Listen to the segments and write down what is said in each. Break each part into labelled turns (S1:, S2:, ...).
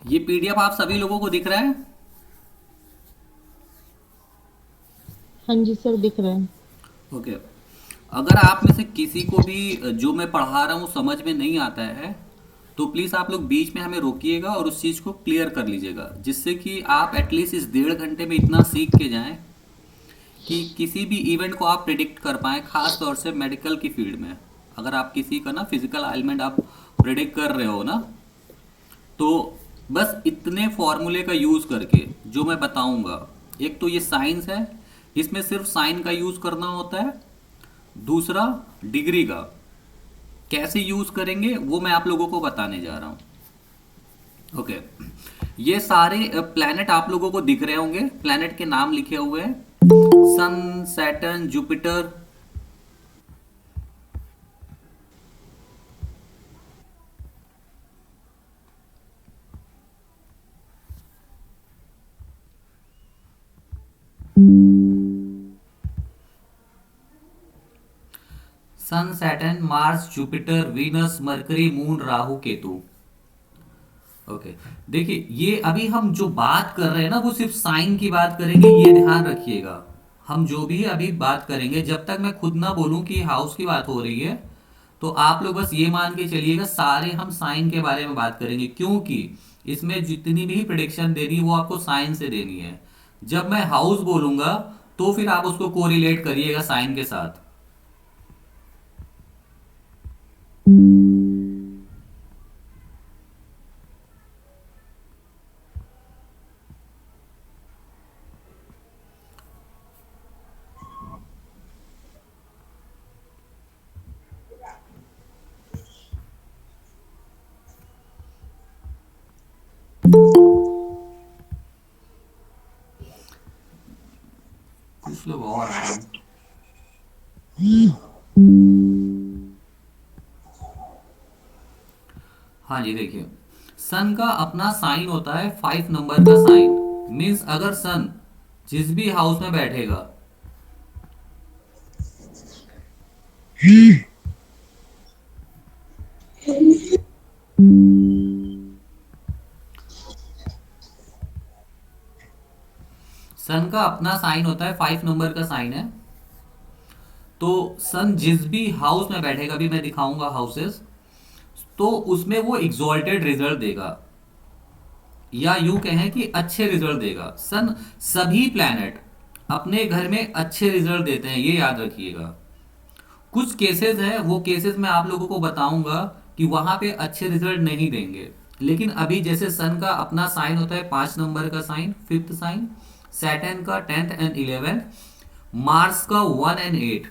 S1: ये पीडीएफ आप सभी लोगों को दिख रहा है?
S2: हाँ जी सर, दिख रहा है।
S1: ओके। अगर आप में से किसी को भी जो मैं पढ़ा रहा हूँ समझ में नहीं आता है, तो प्लीज़ आप लोग बीच में हमें रोकिएगा और उस चीज़ को क्लियर कर लीजिएगा, जिससे कि आप एटलीस्ट इस 1.5 घंटे में इतना सीख के जाएं कि किसी भी इवेंट को आप प्रिडिक्ट कर पाएँ, खास तौर से मेडिकल की फील्ड में। अगर आप किसी का ना फिजिकल आइलमेंट आप प्रिडिक्ट कर रहे हो ना, तो बस इतने फॉर्मूले का यूज़ करके जो मैं बताऊंगा, एक तो ये साइंस है, इसमें सिर्फ साइन का यूज़ करना होता है। दूसरा, डिग्री का कैसे यूज़ करेंगे वो मैं आप लोगों को बताने जा रहा हूँ। ओके। ये सारे प्लैनेट आप लोगों को दिख रहे होंगे, प्लैनेट के नाम लिखे हुए हैं, sun, Saturn, Jupiter. Sun, Saturn, Mars, Jupiter, Venus, Mercury, moon, Rahu, Ketu. Okay. देखिए, ये अभी हम जो बात कर रहे हैं ना वो सिर्फ साइन की बात करेंगे, ये ध्यान रखिएगा। हम जो भी अभी बात करेंगे, जब तक मैं खुद ना बोलूं कि हाउस की बात हो रही है, तो आप लोग बस ये मान के चलिएगा सारे हम साइन के बारे में बात करेंगे, क्योंकि इसमें जितनी भी प्रिडिक्शन देनी है वो आपको साइन से देनी है। जब मैं हाउस बोलूंगा तो फिर आप उसको कोरिलेट करिएगा साइन के साथ। कुछ लोग और आ रहे हैं। हाँ जी, देखिए, सन का अपना साइन होता है 5 नंबर का साइन। मीन्स अगर सन जिस भी हाउस में बैठेगा, सन का अपना साइन होता है 5 नंबर का साइन है। तो सन जिस भी हाउस में बैठेगा, अभी मैं दिखाऊंगा हाउसेस, तो उसमें वो एग्जॉल्टेड रिजल्ट देगा, या यूं कहें कि अच्छे रिजल्ट देगा। सन सभी प्लैनेट अपने घर में अच्छे रिजल्ट देते हैं, ये याद रखिएगा। कुछ केसेस है, वो केसेस मैं आप लोगों को बताऊंगा कि वहां पे अच्छे रिजल्ट नहीं देंगे। लेकिन अभी जैसे सन का अपना साइन होता है 5 नंबर का साइन, फिफ्थ साइन, सैटर्न का 10th एंड 11th, मार्स का 1 एंड 8,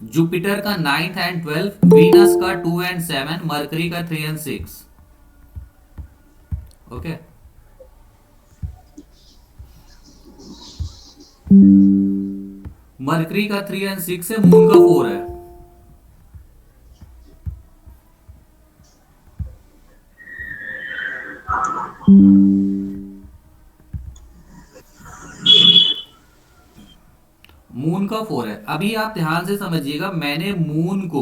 S1: जुपिटर का 9th एंड 12th, वीनस का 2 एंड 7, मरकरी का 3 एंड 6। ओके। मरकरी का 3 एंड 6 है, मून का 4 है। मून का 4 है। अभी आप ध्यान से समझिएगा, मैंने मून को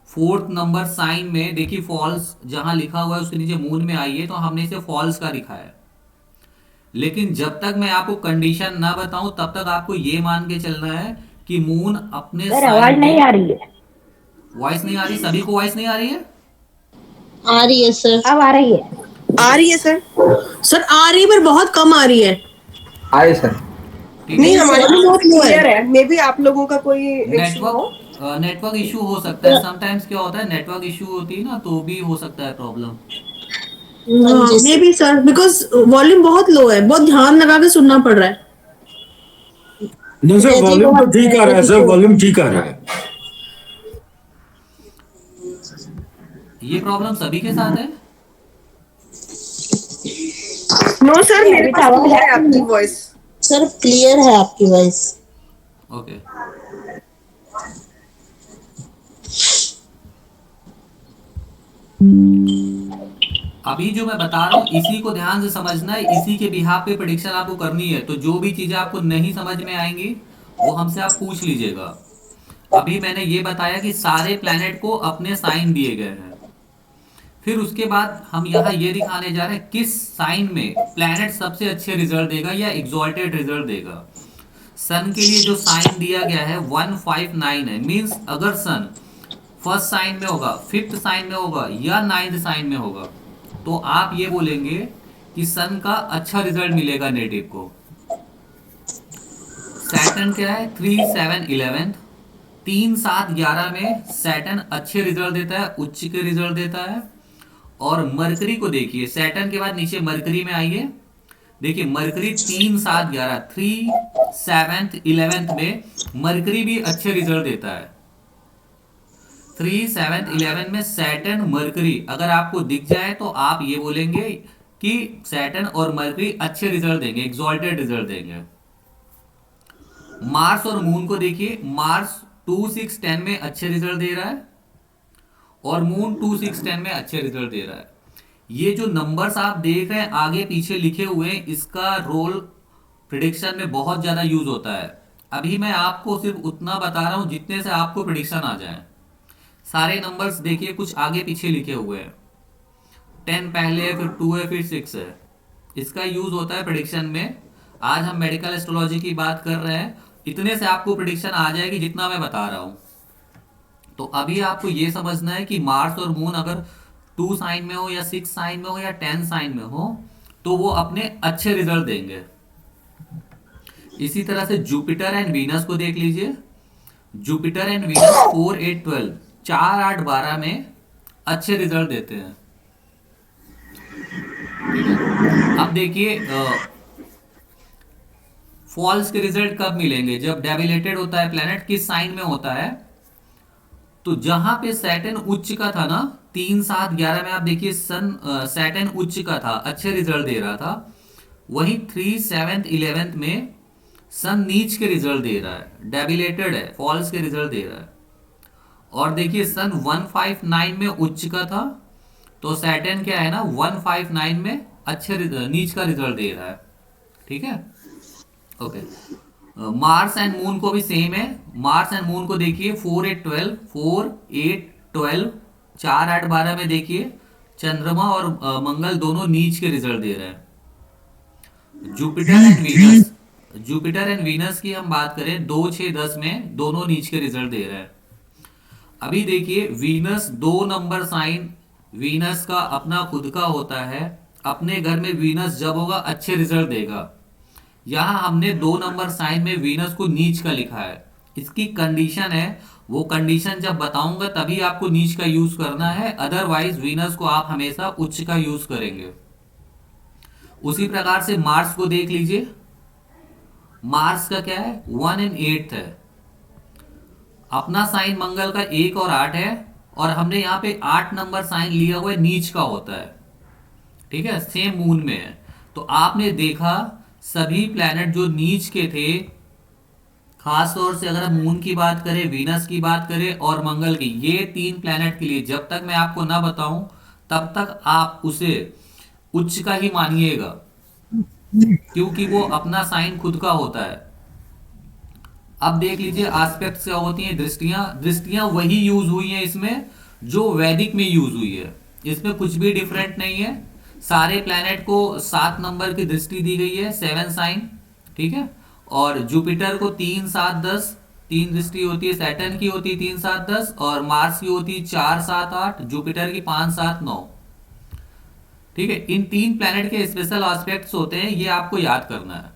S1: 4th नंबर साइन में, देखिए फॉल्स जहां लिखा हुआ है उसके नीचे मून में आई है, तो हमने इसे फॉल्स का लिखा है। लेकिन जब तक मैं आपको कंडीशन ना बताऊं तब तक आपको ये मान के चलना है कि मून अपने
S3: सर
S1: साइन
S3: आवाज
S1: पे।
S3: नहीं आ रही है।
S1: वॉइस नहीं आ रही? सभी को वॉइस नहीं आ रही है?
S2: आ रही है सर।
S3: अब आ रही है।
S4: आ रही है सर। सर आ रही है पर बहुत कम आ रही है।
S5: आए सर।
S1: ठीक है।
S4: नहीं, हमारी भी बहुत लो
S6: क्लियर
S4: है।
S6: है, मे बी आप लोगों का कोई इश्यू हो।
S1: नेटवर्क इशू हो सकता है, समटाइम्स क्या होता है, नेटवर्क इशू होती है ना, तो भी हो सकता है प्रॉब्लम।
S2: हाँ जी
S4: मे
S2: sir.
S4: B sir, because volume बहुत लो है, बहुत ध्यान लगा के सुनना पड़ रहा है।
S5: नहीं सर,
S3: मुझे जी
S5: वॉल्यूम तो
S3: बहुत
S5: ठीक आ रहा है सर,
S3: इशू।
S5: वॉल्यूम ठीक आ रहा है।
S1: ये प्रॉब्लम सभी के साथ है?
S6: नो सर,
S3: नहीं
S6: मेरे
S3: अभी तो
S6: पास
S3: आवाज
S6: क्लियर
S3: आ
S6: है
S3: रही
S6: आपकी
S3: है।
S6: वॉइस।
S2: सर क्लियर है आपकी वॉइस।
S1: ओके। अभी जो मैं बता रहा हूँ इसी को ध्यान से समझना है, इसी के बिहाफ पे प्रिडिक्शन आपको करनी है। तो जो भी चीजें आपको नहीं समझ में आएंगी वो हमसे आप पूछ लीजिएगा। अभी मैंने ये बताया कि सारे प्लैनेट को अपने साइन दिए गए हैं। फिर उसके बाद हम यहाँ ये दिखाने जा रहे हैं किस साइन में प्लैनेट सबसे अच्छे रिजल्ट देगा या एग्जॉल्टेड रिजल्ट देगा। सन के लिए जो साइन दिया गया है 159 है, मींस अगर सन फर्स्ट साइन में होगा, फिफ्थ साइन में होगा या नाइन्थ साइन में होगा तो आप ये बोलेंगे कि सन का अच्छा रिजल्ट मिलेगा नेटिव को। सैटर्न क्या है 3 7 11, 3 7 11 में सैटर्न अच्छे रिजल्ट देता है, उच्च के रिजल्ट देता है। और मरकरी को देखिए, सैटर्न के बाद नीचे मरकरी में आइए, देखिए मरकरी 3 7 11, 3 7 11 में मरकरी भी अच्छे रिजल्ट देता है। 3 7 11 में सैटर्न मरकरी अगर आपको दिख जाए तो आप ये बोलेंगे कि सैटर्न और मरकरी अच्छे रिजल्ट देंगे, एग्जॉल्टेड रिजल्ट देंगे। मार्स और मून को देखिए, मार्स 2 6 10 में अच्छे रिजल्ट दे रहा है और मून 2 6 10 में अच्छे रिजल्ट दे रहा है। ये जो नंबर्स आप देख रहे हैं आगे पीछे लिखे हुए हैं, इसका रोल प्रिडिक्शन में बहुत ज्यादा यूज होता है। अभी मैं आपको सिर्फ उतना बता रहा हूं जितने से आपको प्रिडिक्शन आ जाए। सारे नंबर्स देखिए कुछ आगे पीछे लिखे हुए हैं, 10 पहले है, फिर 2 है, फिर 6 है। इसका यूज होता है प्रिडिक्शन में। आज हम मेडिकल एस्ट्रोलॉजी की बात कर रहे हैं, इतने से आपको प्रिडिक्शन आ जाएगी जितना मैं बता रहा हूं। तो अभी आपको ये समझना है कि मार्स और मून अगर 2 साइन में हो या 6 साइन में हो या 10 साइन में हो तो वो अपने अच्छे रिजल्ट देंगे। इसी तरह से जुपिटर एंड वीनस को देख लीजिए, जुपिटर एंड वीनस 4 8 12, 4 8 12 में अच्छे रिजल्ट देते हैं। ठीक है, अब देखिए फॉल्स के रिजल्ट कब मिलेंगे, जब डेबिलेटेड होता है प्लैनेट, किस साइन में होता है। तो जहां पे सैटर्न उच्च का था ना 3 7 11 में, आप देखिए सन सैटर्न उच्च का था, अच्छे रिजल्ट दे रहा था। वहीं 3 7 11 में सन नीच के रिजल्ट दे रहा है, डेबिलेटेड है, फॉल्स के रिजल्ट दे रहा है। और देखिए सन 159 में उच्च का था, तो सैटर्न क्या है ना 159 में अच्छे नीच का रिजल्ट दे रहा है। ठीक है, ओके। मार्स एंड मून को भी सेम है, मार्स एंड मून को देखिए 4 8 12, 4 8 12, 4 8 12 में देखिए चंद्रमा और मंगल दोनों नीच के रिजल्ट दे रहे हैं। Jupiter and Venus, Jupiter and Venus की हम बात करें 2 6 10 में दोनों नीच के रिजल्ट दे रहे हैं। अभी देखिए वीनस 2 नंबर साइन, वीनस का अपना खुद का होता है, अपने घर में वीनस जब होगा अच्छे रिजल्ट देगा। यहां हमने 2 नंबर साइन में वीनस को नीच का लिखा है, इसकी कंडीशन है, वो कंडीशन जब बताऊंगा तभी आपको नीच का यूज करना है, अदरवाइज वीनस को आप हमेशा उच्च का यूज करेंगे। उसी प्रकार से मार्स को देख लीजिए, मार्स का क्या है 1 and 8 है, अपना साइन मंगल का 1 और 8 है, और हमने यहाँ पे 8 नंबर साइन लिया हुआ है, नीच का होता है। ठीक है, सेम मून में है। तो आपने देखा सभी प्लैनेट जो नीच के थे, खास तौर से अगर हम मून की बात करें, वीनस की बात करें और मंगल की, ये 3 प्लैनेट के लिए जब तक मैं आपको ना बताऊं तब तक आप उसे उच्च का ही मानिएगा, क्योंकि वो अपना साइन खुद का होता है। अब देख लीजिए एस्पेक्ट क्या होती हैं, दृष्टियां, दृष्टियां वही यूज हुई हैं इसमें जो वैदिक में यूज हुई है, इसमें कुछ भी डिफरेंट नहीं है। सारे प्लैनेट को 7 नंबर की दृष्टि दी गई है, 7 साइन। ठीक है, और जुपिटर को 3 7 10 3 दृष्टि होती है, सैटर्न की होती है 3 7 10, और मार्स की होती है 4 7 8, जुपिटर की 5 7 9। ठीक है, इन 3 प्लैनेट के स्पेशल एस्पेक्ट्स होते हैं, ये आपको याद करना है।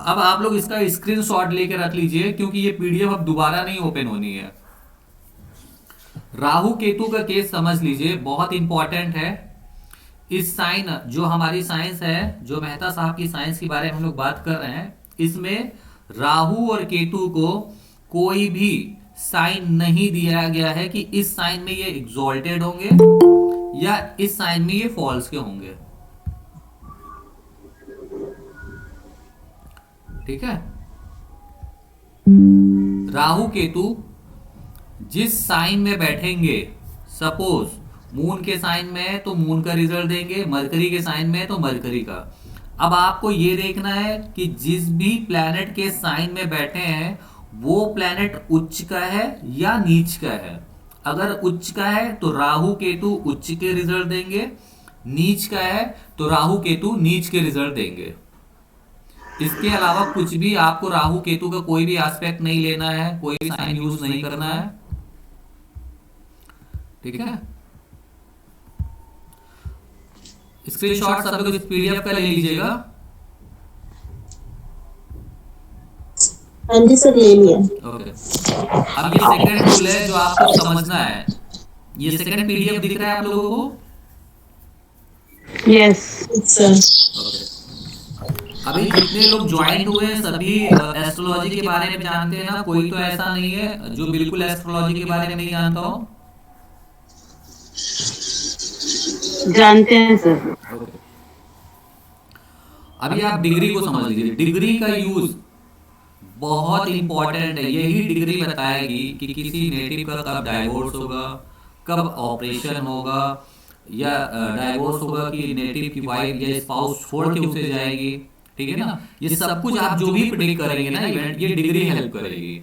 S1: अब आप लोग इसका स्क्रीनशॉट लेके रख लीजिए, क्योंकि ये पीडीएफ अब दोबारा नहीं ओपन होनी है। राहु केतु का केस समझ लीजिए, बहुत इंपॉर्टेंट है। इस साइन जो हमारी साइंस है, जो मेहता साहब की साइंस के बारे में हम लोग बात कर रहे हैं, इसमें राहु और केतु को कोई भी साइन नहीं दिया गया है कि इस साइन में ये एग्जॉल्टेड होंगे या इस साइन में ये फॉल्स के होंगे। ठीक है, राहु केतु जिस साइन में बैठेंगे, सपोज मून के साइन में है तो मून का रिजल्ट देंगे, मरकरी के साइन में है तो मरकरी का। अब आपको ये देखना है कि जिस भी प्लैनेट के साइन में बैठे हैं वो प्लैनेट उच्च का है या नीच का है। अगर उच्च का है तो राहु केतु उच्च के रिजल्ट देंगे, नीच का है तो राहु केतु नीच के रिजल्ट देंगे। इसके अलावा कुछ भी आपको राहु केतु का कोई भी एस्पेक्ट नहीं लेना है, कोई भी साइन यूज नहीं करना है, ठीक है। स्क्रीनशॉट सब लोग इस पीडीएफ का ले लीजिएगा।
S2: हाँ जी सर, ले लिया।
S1: ओके, अब ये सेकंड रूल है जो आपको समझना है। ये सेकंड पीडीएफ दिख रहा है आप लोगों को?
S6: यस
S2: सर
S1: ओके, अभी जितने लोग ज्वाइन हुए हैं सभी एस्ट्रोलॉजी के बारे में जानते हैं ना? कोई तो ऐसा नहीं है जो बिल्कुल एस्ट्रोलॉजी के बारे में नहीं जानता हो?
S6: जानते हैं सर।
S1: ओके, अभी आप डिग्री को समझ लीजिए। डिग्री का यूज बहुत इंपॉर्टेंट है। यही डिग्री बताएगी कि किसी नेटिव का कब डाइवोर्स होगा, कब ऑपरेशन होगा, या डाइवोर्स होगा कि नेटिव की वाइफ या स्पाउस छोड़ के उसे जाएगी, ठीक है ना। ये सब कुछ आप जो भी प्रेडिक्ट करेंगे ना इवेंट, ये डिग्री हेल्प करेगी।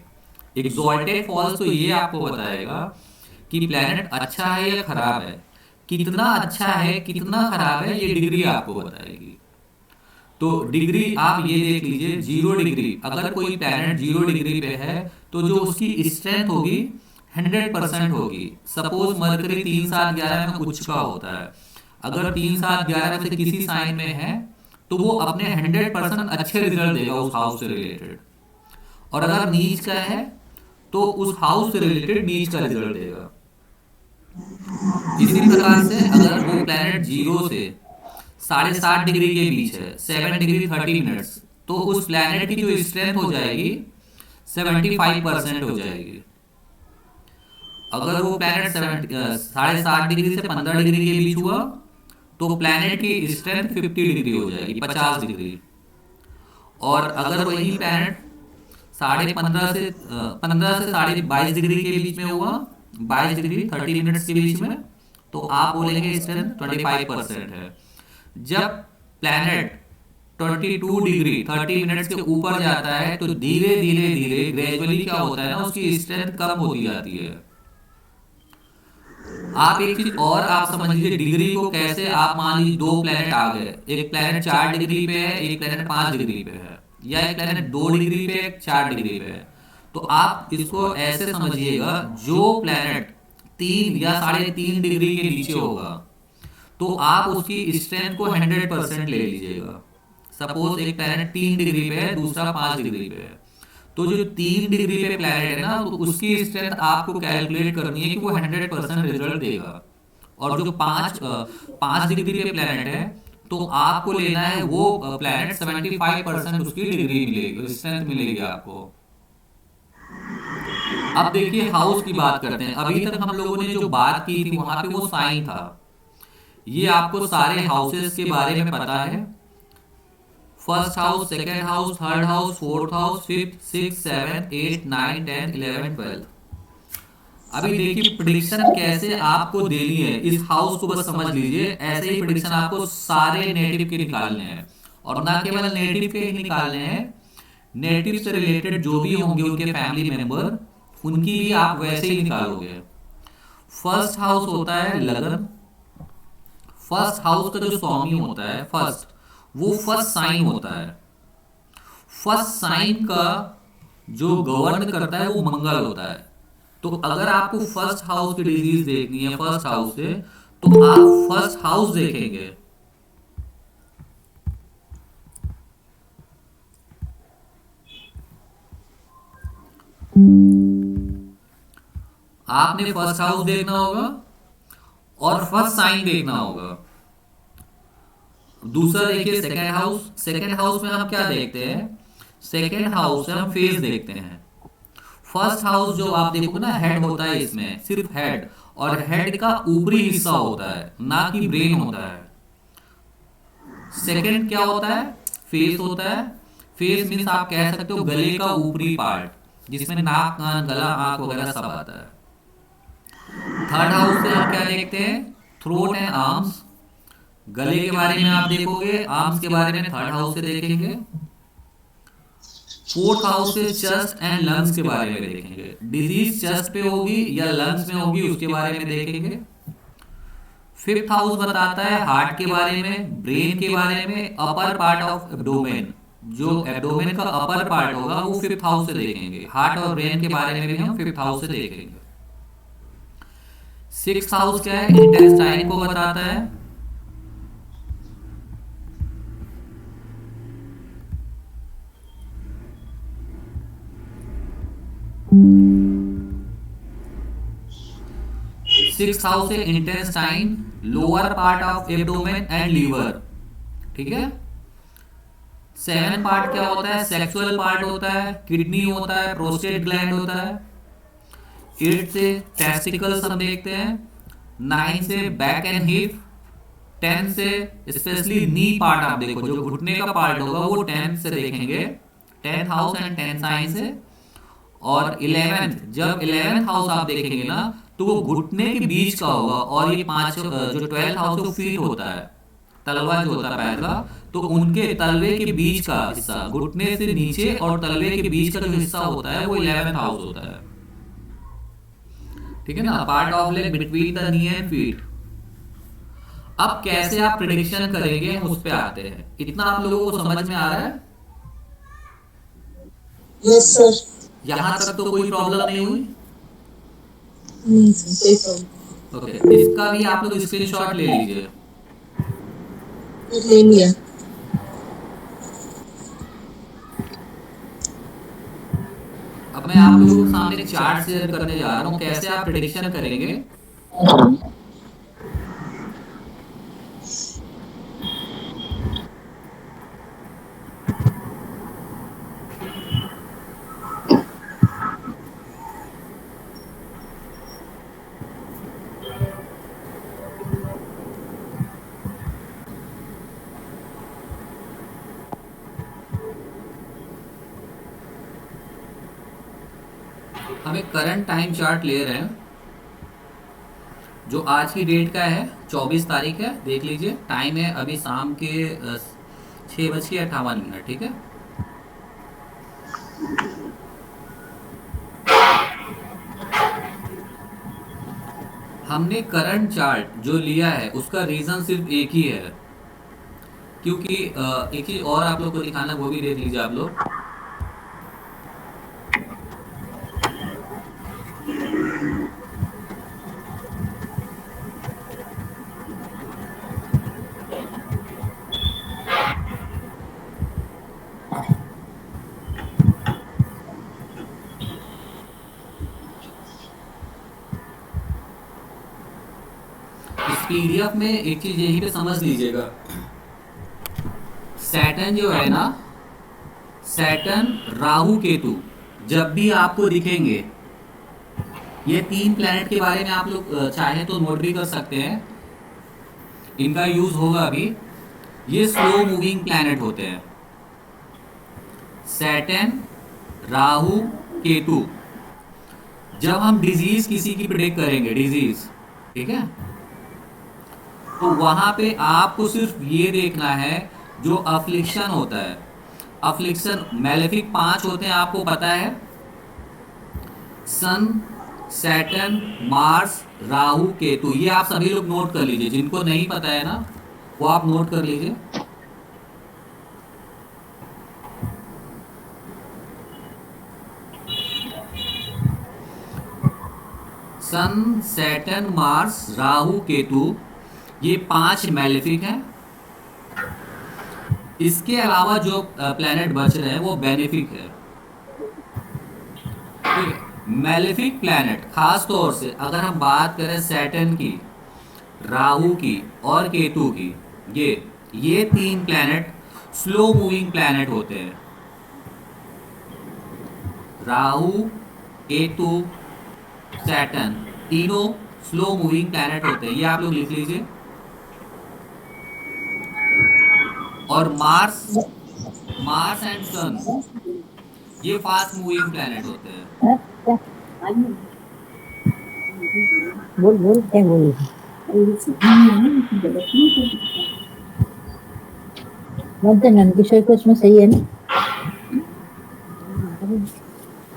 S1: एग्जॉल्टेड फॉल्स तो ये आपको बताएगा कि प्लेनेट अच्छा है या खराब है, कितना अच्छा है कितना खराब है, ये डिग्री आपको बताएगी। तो डिग्री आप ये देख लीजिए, 0 डिग्री, अगर कोई प्लैनेट 0 डिग्री पे है तो जो उसकी स्ट्रेंथ होगी 100% होगी। सपोज मरकरी 3 7 11 में उच्च का होता है, अगर 3 7 11 में से किसी साइन में है तो वो अपने 100% अच्छे रिजल्ट देगा उस हाउस से रिलेटेड। और अगर नीच का है तो उस हाउस से रिलेटेड नीच का रिजल्ट देगा। इसी प्रकार से अगर वो प्लैनेट 0 से 7.5 डिग्री के बीच है, 7 डिग्री 30 मिनट्स, तो उस प्लैनेट की जो स्ट्रेंथ हो जाएगी 75% हो जाएगी। अगर वो प्लैनेट 7.5 डिग्री से 15 डिग्री के बीच हुआ तो प्लैनेट की स्ट्रेंथ 50 डिग्री हो जाएगी, 50 डिग्री। और अगर वही प्लैनेट 15.5 से 22 डिग्री के बीच में हुआ, 22 डिग्री 30 मिनट्स के बीच में, तो आप बोलेंगे स्ट्रेंथ 25% है। जब प्लैनेट 22 डिग्री 30 मिनट्स के ऊपर जाता है तो धीरे धीरे धीरे ग्रेजुअली क्या होता है ना, उसकी स्ट्रेंथ कम होती जाती है। आप एक चीज और आप समझ लीजिए, डिग्री को कैसे आप मान लीजिए 2 प्लैनेट आ गए, एक प्लैनेट 4 डिग्री पे है, एक प्लैनेट 5 डिग्री पे है, या एक प्लैनेट 2 डिग्री पे, एक 4 डिग्री पे है, तो आप इसको ऐसे समझिएगा, जो प्लैनेट 3 या 3.5 डिग्री के नीचे होगा तो आप उसकी स्ट्रेंथ को 100% ले लीजिएगा। सपोज एक प्लैनेट 3 डिग्री पे है, दूसरा 5 डिग्री पे है, तो जो 3 डिग्री पे प्लैनेट है ना, तो उसकी स्ट्रेंथ आपको कैलकुलेट करनी है कि वो 100% रिजल्ट देगा। और जो 5 डिग्री पे प्लैनेट है तो आपको लेना है वो प्लैनेट 75% उसकी डिग्री मिलेगी, स्ट्रेंथ मिलेगी आपको। अब देखिए हाउस की बात करते हैं। अभी तक हम लोगों ने जो बात की थी वहां पे वो साइन था। ये आपको सारे हाउसेस के बारे में पता है, first house, second house, third house, fourth house, 5th 6th 7th 8th 9th 10th 11th 12th। अभी देखिए प्रेडिक्शन कैसे आपको देनी है, इस हाउस को बस समझ लीजिए। ऐसे ही प्रेडिक्शन आपको सारे नेटिव के निकालने हैं, और ना केवल नेटिव के ही निकालने हैं, नेटिव से रिलेटेड जो भी होंगे उनके फैमिली मेंबर, उनकी भी आप वैसे ही निकालोगे। फर्स्ट हाउस होता है लगन। फर्स्ट हाउस का जो स्वामी होता है फर्स्ट, वो फर्स्ट साइन होता है। फर्स्ट साइन का जो गवर्न करता है वो मंगल होता है। तो अगर आपको फर्स्ट हाउस की डिजीज देखनी है फर्स्ट हाउस से, तो आप फर्स्ट हाउस देखेंगे। आपने फर्स्ट हाउस देखना होगा और फर्स्ट साइन देखना होगा। दूसरा देखिए सेकेंड हाउस। सेकेंड हाउस में हम क्या देखते हैं, सेकेंड हाउस में हम फेस देखते हैं। फर्स्ट हाउस जो आप देखोगे ना, हेड होता है, इसमें सिर्फ हेड, और हेड का ऊपरी हिस्सा होता है, ना कि ब्रेन होता है। सेकेंड क्या होता है, फेस होता है। फेस मीन्स आप कह सकते हो गले का ऊपरी पार्ट, जिसमें नाक कान गला आंख वगैरह सब आता है। थर्ड हाउस से आप क्या देखते हैं, थ्रोट एंड आर्म्स। गले के बारे में आप देखोगे, आर्म्स के बारे में थर्ड हाउस से देखेंगे। फोर्थ हाउस से चेस्ट एंड लंग्स के बारे में देखेंगे। डिजीज चेस्ट पे होगी या लंग्स में होगी उसके बारे में देखेंगे। फिफ्थ हाउस बताता है हार्ट के बारे में, ब्रेन के बारे में, अपर पार्ट ऑफ एब्डोमेन। जो एब्डोमेन का अपर पार्ट होगा वो फिफ्थ हाउस से देखेंगे। हार्ट और ब्रेन के बारे में भी हम फिफ्थ हाउस से देखेंगे। सिक्स्थ हाउस क्या है? इंटेस्टाइन को बताता है। सिक्स्थ हाउस है intestine, lower part of abdomen and liver. ठीक है। सेवन पार्ट क्या होता है? सेक्सुअल पार्ट होता है, किडनी होता है, प्रोस्टेट ग्लैंड होता है। एट से टेस्टिकल्स हम देखते हैं। नाइन से बैक एंड हिप। 10 से स्पेशली नी पार्ट आप देखो, जो घुटने का पार्ट होगा वो 10 से देखेंगे, 10th house and 10th sign से। और 11th, जब 11th हाउस आप देखेंगे ना तो वो घुटने के बीच का होगा। और ये पांच जो 12th हाउस है वो फीट होता है, तलवा जो होता है पैर का, तो उनके तलवे के बीच का हिस्सा, घुटने से नीचे और तलवे के बीच का जो हिस्सा होता है वो 11th हाउस होता है। ठीक है ना, part of leg between the knee and feet. अब कैसे आप प्रिडिक्शन करेंगे हम उस पे आते हैं। इतना आप लोगों को समझ में आ रहा है?
S2: Yes sir.
S1: यहां तक तो कोई प्रॉब्लम नहीं हुई?
S2: नहीं सर, कोई प्रॉब्लम
S1: ओके, इसका भी आप लोग स्क्रीनशॉट ले लीजिए।
S2: नहीं। ले लिया।
S1: अब मैं आप लोगों के सामने एक चार्ट शेयर करने जा रहा हूं, कैसे आप प्रिडिक्शन करेंगे। हम एक करंट टाइम चार्ट ले रहे हैं जो आज की डेट का है, 24 तारीख है। देख लीजिए, टाइम है अभी शाम के 6:58। ठीक है। हमने करंट चार्ट जो लिया है उसका रीजन सिर्फ एक ही है, क्योंकि एक चीज और आप लोग को दिखाना, वो भी देख लीजिए आप लोग। इस पीडीएफ में एक चीज यहीं पे समझ लीजिएगा, सैटर्न जो है ना, सैटर्न, राहु, केतु जब भी आपको दिखेंगे, ये तीन प्लैनेट के बारे में आप लोग चाहें तो नोट भी कर सकते हैं, इनका यूज होगा अभी। ये स्लो मूविंग प्लैनेट होते हैं, सैटर्न, राहु, केतु। जब हम डिजीज किसी की प्रेडिक्ट करेंगे, डिजीज, ठीक है, तो वहां पे आपको सिर्फ ये देखना है जो अफ्लिक्शन होता है। अफ्लिक्शन मैलेफिक 5 होते हैं, आपको पता है, सन, सैटर्न, मार्स, राहु, केतु। ये आप सभी लोग नोट कर लीजिए, जिनको नहीं पता है ना वो आप नोट कर लीजिए। सन, सैटर्न, मार्स, राहु, केतु, ये 5 मैलेफिक हैं। इसके अलावा जो प्लैनेट बच रहे हैं वो बेनिफिक है। ठीक है, मैलेफिक प्लैनेट खास तौर से अगर हम बात करें सैटर्न की, राहु की और केतु की, ये तीन प्लैनेट स्लो मूविंग प्लैनेट होते हैं। राहु, केतु, सैटर्न, तीनों स्लो मूविंग प्लैनेट होते हैं, ये आप लोग लिख लीजिए। और मार्स एंड सन, ये फास्ट मूविंग प्लैनेट होते हैं।
S3: बोल बोल क्या बोल मतलब नंदकिशोर को उसमें सही है ना।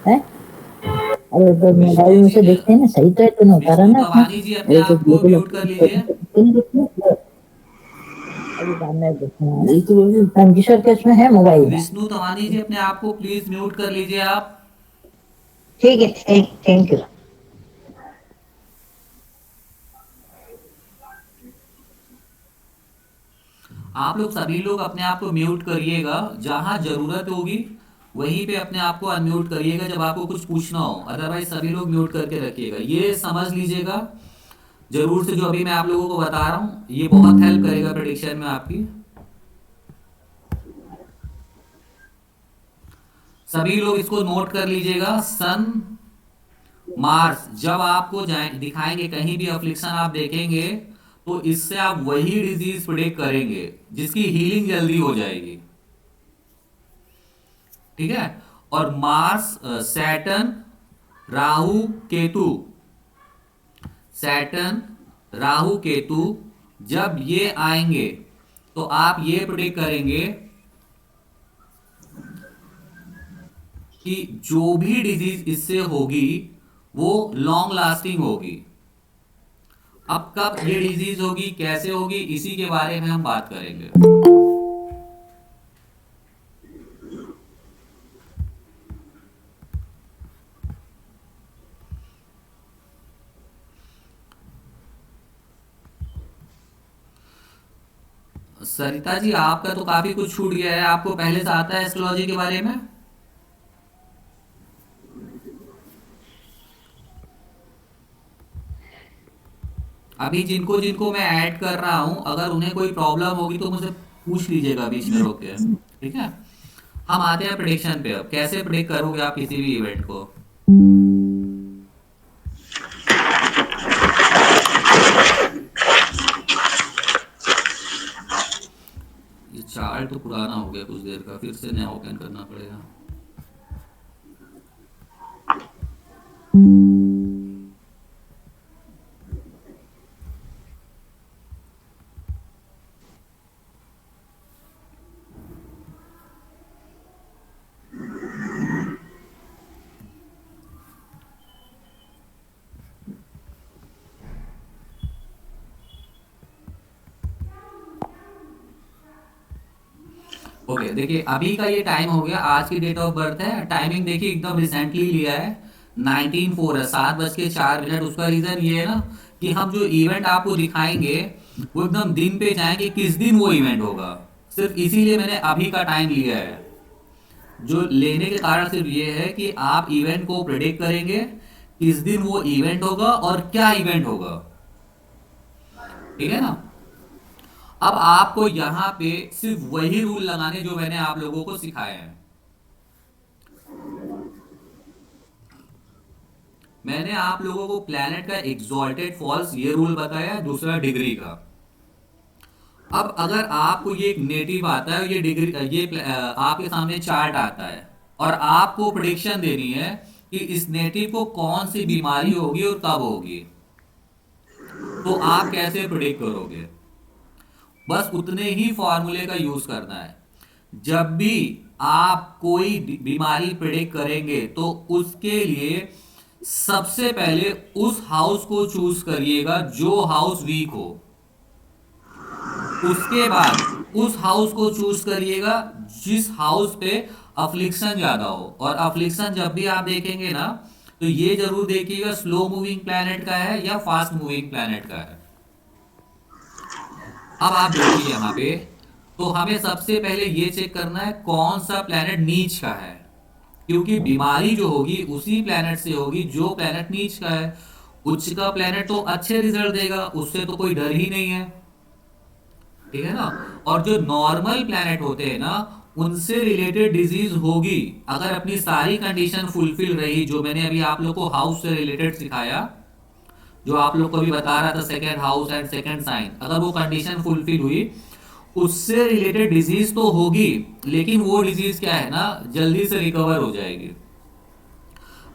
S3: है। अरे तो मोबाइल में से देखते हैं ना, सही तो है, तूने उतारा
S1: विष्णु
S3: ना अपना।
S1: तवानी जी अपने
S3: अरे तो
S1: आप को
S3: बिल्कुल
S1: म्यूट कर लीजिए।
S3: तूने देखना। अभी सामने देखना, ये तो पंचेश्वर के उसमें है मोबाइल में।
S1: विष्णु तवानी जी अपने आप को प्लीज म्यूट कर लीजिए आप।
S3: ठीक है, थैंक यू।
S1: आप लोग सभी लोग अपने आप को म्यूट करिएगा, जहां जरूरत होगी वहीं पे अपने आप को अनम्यूट करिएगा जब आपको कुछ पूछना हो, अदरवाइज सभी लोग म्यूट करके रखिएगा। ये समझ लीजिएगा जरूर से, जो अभी मैं आप लोगों को बता रहा हूँ ये बहुत हेल्प करेगा प्रेडिक्शन में आपकी। सभी लोग इसको नोट कर लीजिएगा। सन मार्स जब आपको दिखाएंगे, कहीं भी अफ्लिक्शन आप देखेंगे तो इससे आप वही डिजीज प्रेडिक्ट करेंगे जिसकी हीलिंग जल्दी हो जाएगी। ठीक है। और Mars, Saturn, Rahu, Ketu, Saturn, Rahu, Ketu जब ये आएंगे तो आप ये प्रेडिक्ट करेंगे कि जो भी डिजीज इससे होगी वो लॉन्ग लास्टिंग होगी। अब कब ये डिजीज होगी, कैसे होगी, इसी के बारे में हम बात करेंगे। सरिता जी आपका तो काफी कुछ छूट गया है, आपको पहले से आता है एस्ट्रोलॉजी के बारे में? अभी जिनको जिनको मैं ऐड कर रहा हूं, अगर उन्हें कोई प्रॉब्लम होगी तो मुझसे पूछ लीजिएगा बीच में रोक के। ठीक है। हम आते हैं प्रेडिक्शन पे। अब कैसे प्रेडिक्ट करोगे आप किसी भी इवेंट को? ये चार्ट तो पुराना हो गया कुछ देर का, फिर से नया ओपन करना पड़ेगा। ओके देखिए, अभी का ये टाइम हो गया, आज की डेट ऑफ बर्थ है, टाइमिंग देखिए एकदम रिसेंटली लिया है, 1904 है, 7:04। उसका रीजन ये है ना कि हम जो इवेंट आपको दिखाएंगे वो एकदम दिन पे जाएंगे किस दिन वो इवेंट होगा, सिर्फ इसीलिए मैंने अभी का टाइम लिया है। जो लेने के कारण सिर्फ ये है कि आप इवेंट को प्रेडिक्ट करेंगे किस दिन वो इवेंट होगा और क्या इवेंट होगा। ठीक है ना। अब आपको यहां पे सिर्फ वही रूल लगाने जो मैंने आप लोगों को सिखाए हैं। मैंने आप लोगों को प्लैनेट का एग्जॉल्टेड फॉल्स ये रूल बताया, दूसरा डिग्री का। अब अगर आपको ये एक नेटिव आता है, ये डिग्री, आपके सामने चार्ट आता है और आपको प्रेडिक्शन देनी है कि इस नेटिव को कौन सी बीमारी होगी और कब होगी, तो आप कैसे प्रेडिक्ट करोगे? बस उतने ही फॉर्मूले का यूज करना है। जब भी आप कोई बीमारी प्रेडिक्ट करेंगे तो उसके लिए सबसे पहले उस हाउस को चूज करिएगा जो हाउस वीक हो। उसके बाद उस हाउस को चूज करिएगा जिस हाउस पे अफ्लिक्शन ज्यादा हो। और अफ्लिक्शन जब भी आप देखेंगे ना तो ये जरूर देखिएगा स्लो मूविंग प्लैनेट का है या फास्ट मूविंग प्लैनेट का है। अब आप देखिए यहाँ पे, तो हमें सबसे पहले ये चेक करना है कौन सा प्लैनेट नीच का है, क्योंकि बीमारी जो होगी उसी प्लैनेट से होगी जो प्लैनेट नीच का है। उच्च का प्लैनेट तो अच्छे रिजल्ट देगा, उससे तो कोई डर ही नहीं है। ठीक है ना। और जो नॉर्मल प्लैनेट होते हैं ना उनसे रिलेटेड डिजीज होगी अगर अपनी सारी कंडीशन फुलफिल रही, जो मैंने अभी आप लोग को हाउस से रिलेटेड सिखाया, जो आप लोग को भी बता रहा था second house and second sign, अगर वो कंडीशन फुलफिल हुई उससे रिलेटेड डिजीज तो होगी, लेकिन वो डिजीज क्या है ना जल्दी से रिकवर हो जाएगी।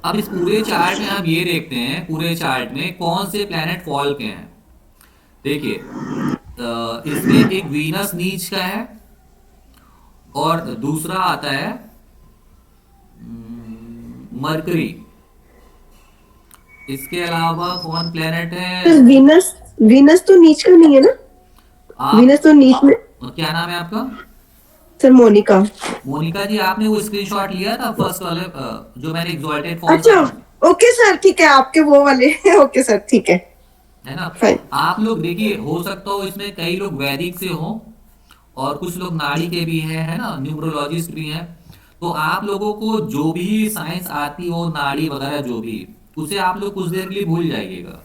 S1: अब इस पूरे चार्ट में हम ये देखते हैं पूरे चार्ट में कौन से प्लैनेट फॉल के हैं। देखिए इसमें एक वीनस नीच का है और दूसरा आता है मरकरी। इसके अलावा कौन प्लेनेट है?
S4: सर वीनस, वीनस तो नीच का नहीं है ना?
S1: आप
S4: वीनस तो नीच में।
S1: क्या नाम है आपका?
S4: सर मोनिका।
S1: मोनिका जी, आपने वो स्क्रीनशॉट लिया था फर्स्ट वाले जो मैंने एक्सॉल्टेड फॉल
S4: अच्छा, ओके सर, ठीक है, आपके वो वाले ओके सर, ठीक है।
S1: है ना?
S4: फाइन।
S1: आप लोग देखिए, हो सकता हो इसमें कई लोग वैदिक से हो और कुछ लोग नाड़ी के भी हैं, है ना, न्यूमरोलॉजिस्ट भी हैं। तो आप लोगों को जो भी साइंस आती हो, नाड़ी वगैरह जो भी, उसे आप लोग कुछ देर के लिए भूल जाइएगा।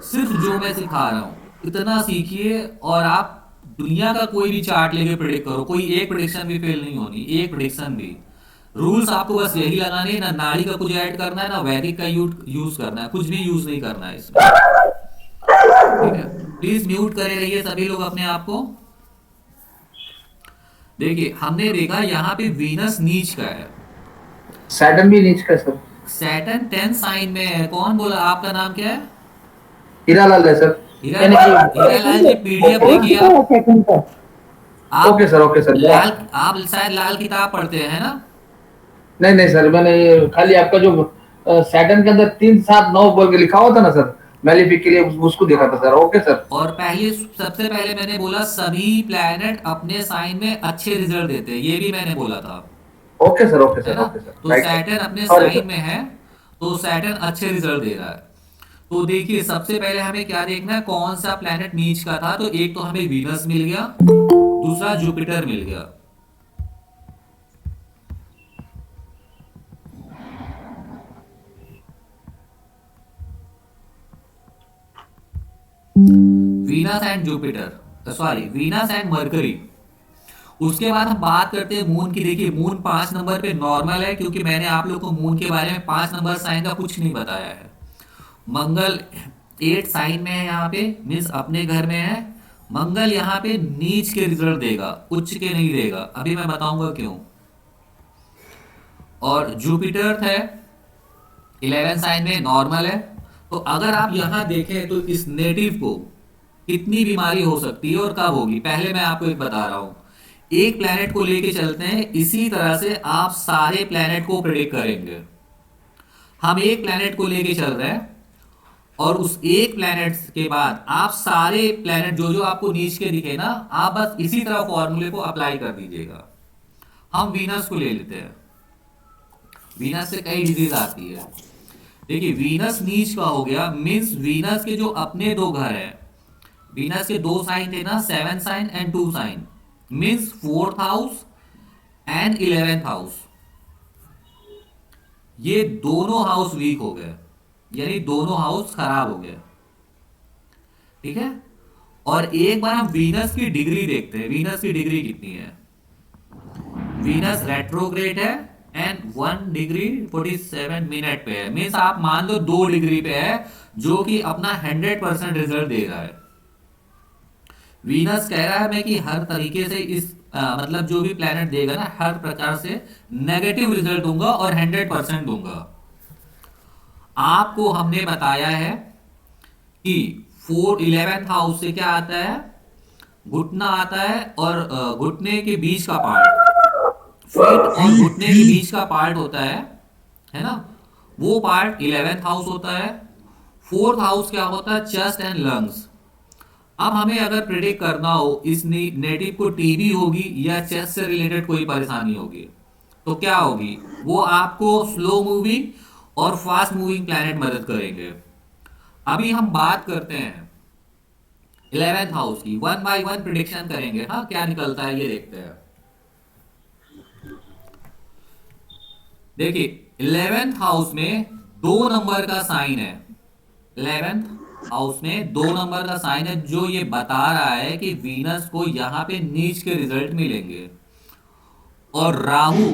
S1: सिर्फ जो मैं सिखा रहा हूँ इतना सीखिए, और आप दुनिया का कोई भी चार्ट लेके प्रिडिक्ट करो, कोई एक प्रिडिक्शन भी फेल नहीं होनी, एक प्रिडिक्शन भी। रूल्स आपको बस यही लगाने हैं, ना नाड़ी का कुछ ऐड करना है, ना वैदिक का यूज करना है, कुछ भी यूज नहीं करना है इसमें। ठीक है, प्लीज म्यूट करे रहिए सभी लोग अपने आप को। देखिए, हमने देखा यहाँ पे वीनस नीच का है,
S5: सैटर्न भी नीच का है सर।
S1: सैटर्न 10 साइन में है। कौन बोला? आपका नाम क्या है?
S5: हीरालाल है सर।
S1: हीरालाल जी, पीडीएफ देखिए आप।
S3: सेकंड का।
S5: Okay sir, okay sir.
S1: लाल, आप शायद लाल किताब पढ़ते हैं ना?
S5: नहीं नहीं सर, मैंने ये खाली आपका जो सैटर्न के अंदर 3 7 9 बोल के लिखा हुआ था ना सर, मैलिफिक के लिए उसको देखा था सर। Okay sir.
S1: और पहले, सबसे पहले मैंने बोला सभी प्लैनेट अपने साइन में अच्छे रिजल्ट देते हैं, ये भी मैंने बोला था,
S5: ओके सर, ओके
S1: है
S5: सर,
S1: ना?
S5: Okay sir.
S1: तो
S5: राइट
S1: सैटर्न अपने
S5: सर।
S1: साइन में है, तो सैटर्न अच्छे रिजल्ट दे रहा है। तो देखिए, सबसे पहले हमें क्या देखना है, कौन सा प्लैनेट नीच का था। तो एक तो हमें वीनस मिल गया, दूसरा जुपिटर मिल गया। Venus and Jupiter, sorry, Venus and mercury. उसके बाद हम बात करते हैं मून की। देखिए, मून 5 नंबर पे नॉर्मल है, क्योंकि मैंने आप लोग को मून के बारे में 5 नंबर साइन का कुछ नहीं बताया है। मंगल 8 साइन में है यहाँ पे, मीन्स अपने घर में है। मंगल यहाँ पे नीच के रिजल्ट देगा, उच्च के नहीं देगा, अभी मैं बताऊंगा क्यों। और जुपिटर है 11 साइन में, नॉर्मल है। तो अगर आप यहां देखें तो इस नेटिव को कितनी बीमारी हो सकती है और कब होगी, पहले मैं आपको एक बता रहा हूं। एक प्लेनेट को लेके चलते हैं, इसी तरह से आप सारे प्लेनेट को प्रेडिक्ट करेंगे। हम एक प्लेनेट को लेके चल रहे हैं, और उस एक प्लेनेट के बाद आप सारे प्लेनेट जो जो आपको नीच के दिखे ना, आप बस इसी तरह फॉर्मूले को अप्लाई कर दीजिएगा। हम वीनस को ले लेते हैं। वीनस से कई डिजीज आती है। देखिए, वीनस नीच का हो गया, मीन्स वीनस के जो अपने दो घर हैं, वीनस के 2 साइन थे ना, 7 sign and 2 sign, means 4th house and 11th house, ये दोनों हाउस वीक हो गए, यानी दोनों हाउस खराब हो गए। ठीक है, और एक बार हम वीनस की डिग्री देखते हैं। वीनस की डिग्री कितनी है? वीनस रेट्रोग्रेड है एंड 1 डिग्री 47 मिनट पे है, मीन्स आप मान लो 2 डिग्री पे है, जो कि अपना 100% रिजल्ट दे रहा है। वीनस कह रहा है मैं कि हर तरीके से इस मतलब जो भी प्लेनेट देगा ना, हर प्रकार से नेगेटिव रिजल्ट दूंगा और 100% दूंगा। आपको हमने बताया है कि 11th हाउस से क्या आता है, घुटना आता है, और घुटने के बीच का पार्ट, फीट और घुटने के बीच का पार्ट होता है ना, वो पार्ट 11th हाउस होता है। 4th हाउस क्या होता है? Chest and lungs. अब हमें अगर प्रिडिक्ट करना हो इस नेटिव को टीबी होगी या चेस्ट से रिलेटेड कोई परेशानी होगी, तो क्या होगी? वो आपको स्लो मूविंग और फास्ट मूविंग प्लैनेट मदद करेंगे। अभी हम बात करते हैं 11th हाउस की, 1 बाय 1 प्रिडिक्शन करेंगे। हाँ, क्या निकलता है ये देखते हैं। देखिए, 11th हाउस में 2 नंबर का साइन है। 11th हाउस में 2 नंबर का साइन है, जो ये बता रहा है कि वीनस को यहां पे नीच के रिजल्ट मिलेंगे। और राहु,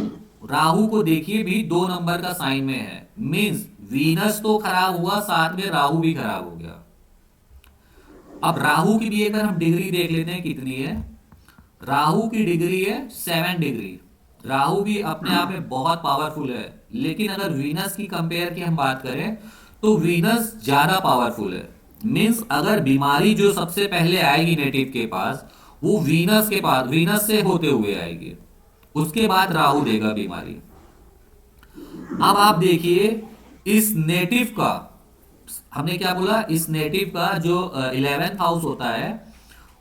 S1: राहु को देखिए भी 2 नंबर का साइन में है, मींस वीनस तो खराब हुआ, साथ में राहु भी खराब हो गया। अब राहु की भी एक बार हम डिग्री देख लेते हैं कितनी है। राहु की डिग्री है 7 डिग्री। राहु भी अपने आप में बहुत पावरफुल है, लेकिन अगर वीनस की कंपेयर की हम बात करें तो वीनस ज्यादा पावरफुल है। मींस अगर बीमारी जो सबसे पहले आएगी नेटिव के पास, वो वीनस के पास, वीनस से होते हुए आएगी, उसके बाद राहु देगा बीमारी। अब आप देखिए इस नेटिव का, हमने क्या बोला, इस नेटिव का जो 11th हाउस होता है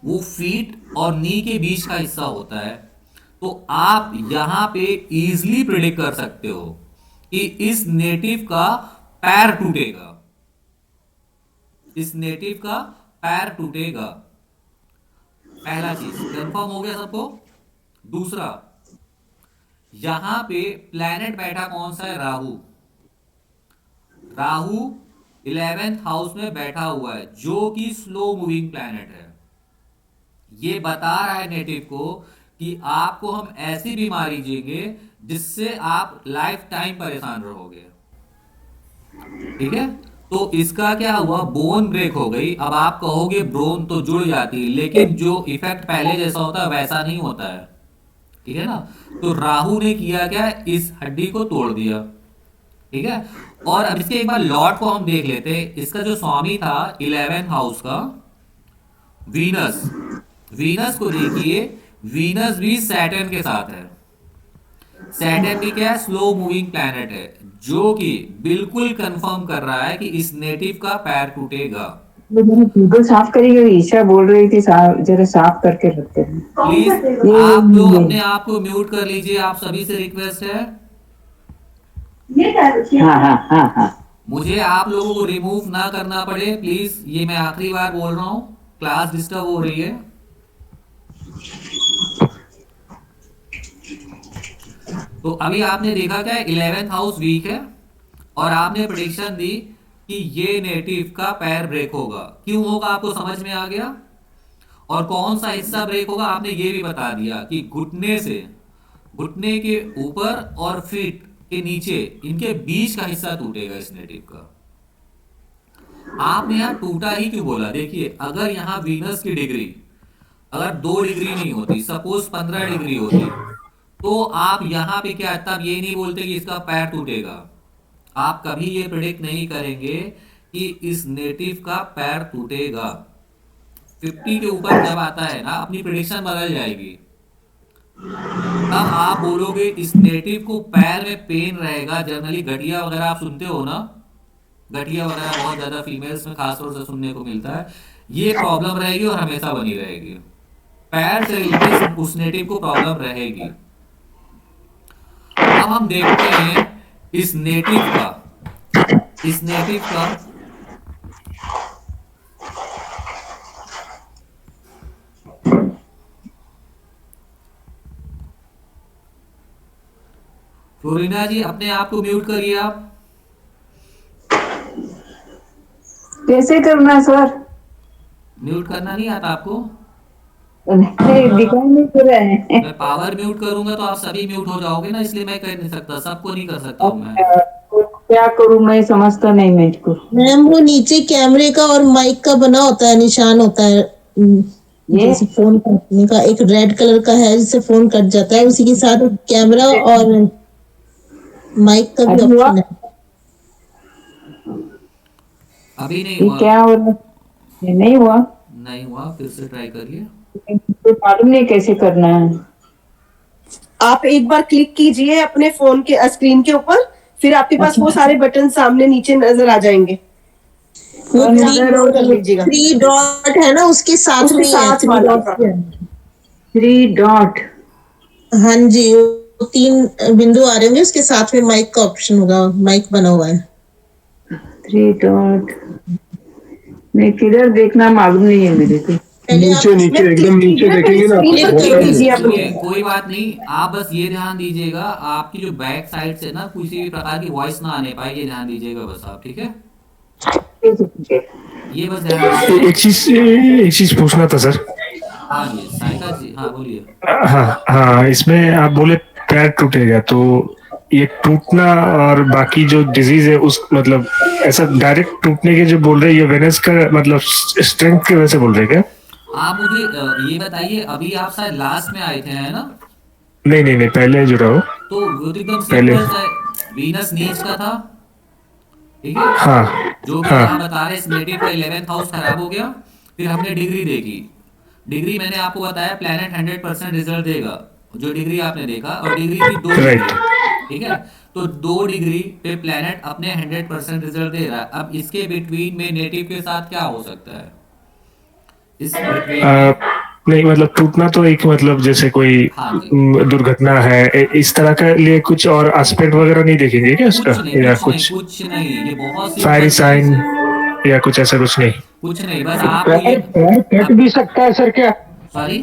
S1: वो फीट और नी के बीच का हिस्सा होता है। तो आप यहां पे इजीली प्रिडिक्ट कर सकते हो कि इस नेटिव का पैर टूटेगा, इस नेटिव का पैर टूटेगा। पहला चीज कंफर्म हो गया सबको। दूसरा, यहां पे प्लैनेट बैठा कौन सा है, राहु। राहु 11th हाउस में बैठा हुआ है जो कि स्लो मूविंग प्लैनेट है। ये बता रहा है नेटिव को कि आपको हम ऐसी बीमारी देंगे जिससे आप लाइफ टाइम परेशान रहोगे। ठीक है, तो इसका क्या हुआ, बोन ब्रेक हो गई। अब आप कहोगे बोन तो जुड़ जाती है, लेकिन जो इफेक्ट पहले जैसा होता है वैसा नहीं होता है। ठीक है ना। तो राहु ने किया क्या, इस हड्डी को तोड़ दिया। ठीक है, और अब इसके एक बार लॉर्ड को हम देख लेते हैं। इसका जो स्वामी था 11th हाउस का, वीनस। वीनस को देखिए, वीनस भी सैटर्न के साथ है। सैटर्न भी क्या है, स्लो मूविंग प्लैनेट है, जो कि बिल्कुल कंफर्म कर रहा है कि इस नेटिव का पैर टूटेगा।
S3: गूगल साफ करेंगे, ईशा बोल रही थी जरा साफ करके रखते हैं।
S1: प्लीज आप लोग अपने आप को म्यूट कर लीजिए, आप सभी से रिक्वेस्ट है।
S3: हाँ हाँ हाँ हाँ।
S1: मुझे आप लोगों को रिमूव ना करना पड़े प्लीज, ये मैं आखिरी बार बोल रहा हूँ, क्लास डिस्टर्ब हो रही है। तो अभी आपने देखा क्या, 11th हाउस वीक है और आपने प्रेडिक्शन दी कि ये नेटिव का पैर ब्रेक होगा। क्यों होगा आपको समझ में आ गया। और कौन सा हिस्सा ब्रेक होगा आपने ये भी बता दिया कि घुटने से, घुटने के ऊपर और फीट के नीचे, इनके बीच का हिस्सा टूटेगा इस नेटिव का। आपने यहाँ टूटा ही क्यों बोला, देखिए अगर यहाँ वीनस की डिग्री अगर 2 डिग्री नहीं होती, सपोज 15 डिग्री होती, तो आप यहाँ पे क्या, तब ये नहीं बोलते कि इसका पैर टूटेगा। आप कभी ये प्रेडिक्ट नहीं करेंगे कि इस नेटिव का पैर टूटेगा। 50 के ऊपर जब आता है ना, अपनी प्रेडिक्शन बदल जाएगी। तब आप बोलोगे इस नेटिव को पैर में पेन रहेगा। जनरली गठिया वगैरह आप सुनते हो ना, गठिया वगैरह बहुत ज्यादा फीमेल्स में खासतौर से सुनने को मिलता है। ये प्रॉब्लम रहेगी और हमेशा बनी रहेगी, पैर से रिलेटेड उस नेटिव को प्रॉब्लम रहेगी। अब हम देखते हैं इस नेटिव का फ्लोरिना जी अपने आप को म्यूट करिए आप।
S3: कैसे करना सर?
S1: म्यूट करना नहीं आता आपको?
S3: नहीं, दिखाई नहीं दे रहा है।
S1: मैं पावर म्यूट करूंगा तो आप सभी म्यूट हो जाओगे ना, इसलिए मैं कर नहीं सकता, सबको नहीं कर सकता हूं मैं।
S3: तो क्या करूं, मैं समझता नहीं मैं इसको।
S4: मैम वो नीचे कैमरे का और माइक का बना होता है, निशान होता है,
S3: ये
S4: जैसे फोन कटने का एक रेड कलर का है जिससे फोन कट जाता है, उसी के साथ कैमरा और माइक का भी
S3: अभी हुआ?
S4: ऑप्शन है।
S1: अभी नहीं
S3: ये
S1: हुआ।
S3: क्या हो रहा है? ये नहीं हुआ,
S1: नहीं हुआ, फिर से ट्राई करिए।
S3: मुझे मालूम नहीं कैसे करना है।
S7: आप एक बार क्लिक कीजिए अपने फोन के स्क्रीन के ऊपर, फिर आपके पास वो सारे बटन सामने नीचे नजर आ जाएंगे।
S4: वो
S7: नजर और कर लीजिएगा।
S4: 3 डॉट है ना, उसके साथ
S7: उसके
S4: में ही है
S7: साथ
S4: 3
S7: वाला
S4: डॉट।
S7: का।
S3: 3 डॉट।
S4: हाँ जी, वो 3 बिंदु आ रहे होंगे, उसके साथ में माइक का ऑप्शन होगा, माइक बना हुआ है।
S3: 3 डॉट मैं किधर देखना मालूम नहीं है मेरे को।
S4: पहले आप
S8: नीचे नीचे एकदम नीचे देखेंगे ना
S7: स्क्रीन पर क्लिक कीजिए अपने।
S1: सुनिए, कोई बात नहीं, आप बस ये ध्यान दीजिएगा आपकी जो बैक साइड से ना किसी भी प्रकार की वॉइस ना आने पाए, ये ध्यान दीजिएगा बस आप। ठीक है, ये बस ध्यान रखिए।
S8: एक चीज पूछना था सर।
S1: हाँ जी साइका जी, हाँ बोलिए।
S8: हाँ हाँ, इसमें आप बोले पैर टूटेगा, तो ये टूटना और बाकी जो डिजीज है उस मतलब ऐसा डायरेक्ट टूटने के जो बोल रहे हैं, ये वेनस का मतलब स्ट्रेंथ की वजह से बोल रहे हैं क्या?
S1: आप मुझे ये बताइए, अभी आप शायद लास्ट में आए थे है ना?
S8: नहीं नहीं नहीं, पहले जुड़ा हो।
S1: तो वो तो एकदम
S8: पहले।
S1: सिंपल सा वीनस नीच का था। ठीक है,
S8: हाँ
S1: जो कि
S8: हाँ
S1: यहाँ बता रहे इस नेटिव का 11th हाउस खराब हो गया। फिर हमने डिग्री देखी, डिग्री मैंने आपको बताया प्लैनेट 100% रिजल्ट देगा, जो डिग्री आपने देखा, और डिग्री थी 2 डिग्री।
S8: Right.
S1: ठीक है, तो 2 डिग्री पे प्लेनेट अपने 100% रिजल्ट दे रहा है। अब इसके बिटवीन में नेटिव के साथ क्या हो सकता है, इस बिटवीन में?
S8: नहीं मतलब टूटना तो एक मतलब जैसे कोई
S1: हाँ जी,
S8: दुर्घटना है इस तरह का लिए कुछ और एस्पेक्ट वगैरह नहीं देखेंगे क्या उसका,
S1: कुछ नहीं
S8: या
S1: कुछ नहीं
S8: कुछ
S1: कुछ नहीं, ये बहुत
S8: फायरी
S1: सिंपल चीज
S8: साइन
S1: है।
S8: या कुछ ऐसा कुछ नहीं?
S1: कुछ नहीं, बस आपको
S9: पैर
S1: ये
S9: पैर कट भी सकता है सर क्या?
S1: सॉरी,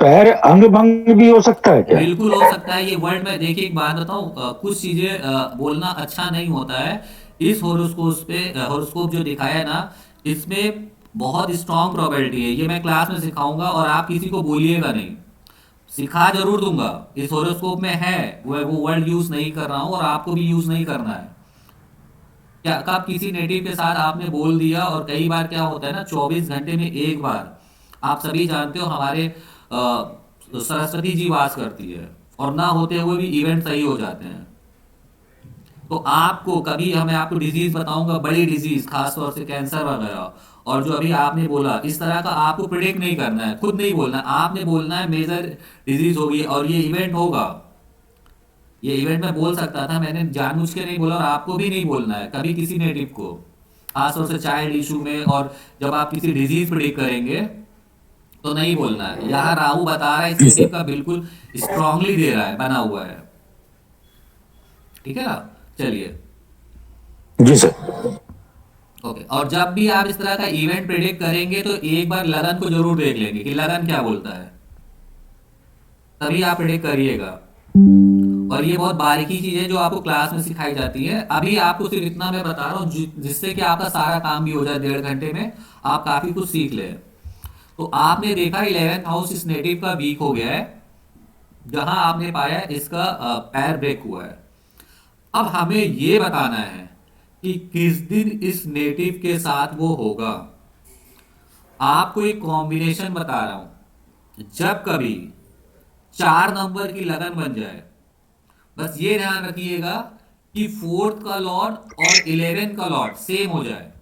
S9: पैर अंग भंग भी हो सकता है क्या?
S1: बिल्कुल हो सकता है। ये वर्ल्ड में देखिए, एक बात बताऊं, कुछ चीजें बोलना अच्छा नहीं होता है। इस होरोस्कोप पे होरोस्कोप जो दिखाया है ना, इसमें बहुत स्ट्रांग प्रोबेबिलिटी है। ये मैं क्लास में सिखाऊंगा और आप किसी को बोलिएगा नहीं। सिखा जरूर दूंगा, इस होरोस्कोप में है, वो वर्ड यूज नहीं कर रहा हूँ और आपको भी यूज नहीं करना है। क्या कब किसी नेटिव के साथ आपने बोल दिया, और कई बार क्या होता है ना, 24 घंटे में एक बार, आप सभी जानते हो हमारे सरस्वती जी वास करती है, और ना होते हुए भी इवेंट सही हो जाते हैं। तो आपको कभी, मैं आपको डिजीज बताऊंगा, बड़ी डिजीज खासतौर से कैंसर वगैरह, और जो अभी आपने बोला इस तरह का, आपको प्रिडिक्ट नहीं करना है, खुद नहीं बोलना है, आपने बोलना है मेजर डिजीज होगी और ये इवेंट होगा। ये इवेंट में बोल सकता था, मैंने जानबूझ के नहीं बोला, और आपको भी नहीं बोलना है कभी किसी नेटिव को, खासतौर से चाइल्ड इशू में। और जब आप किसी डिजीज प्रिडिक्ट करेंगे तो नहीं बोलना है। यहाँ राहु बता रहा है, इस नेटिव का बिल्कुल स्ट्रांगली दे रहा है, बना हुआ है। ठीक है ना, चलिए
S9: जी सर।
S1: ओके। और जब भी आप इस तरह का इवेंट प्रिडिक्ट करेंगे तो एक बार लगन को जरूर देख लेंगे कि लगन क्या बोलता है, तभी आप प्रिडिक्ट करिएगा। और ये बहुत बारीकी चीज है जो आपको क्लास में सिखाई जाती है। अभी आपको सिर्फ इतना मैं बता रहा हूँ जिससे कि आपका सारा काम भी हो जाए 1.5 घंटे में, आप काफी कुछ सीख ले। तो आपने देखा 11th हाउस इस नेटिव का वीक हो गया है, जहां आपने पाया इसका पैर ब्रेक हुआ है। अब हमें ये बताना है कि किस दिन इस नेटिव के साथ वो होगा। आपको एक कॉम्बिनेशन बता रहा हूं, जब कभी 4 नंबर की लगन बन जाए, बस ये ध्यान रखिएगा कि 4th का लॉर्ड और 11th का लॉर्ड सेम हो जाए,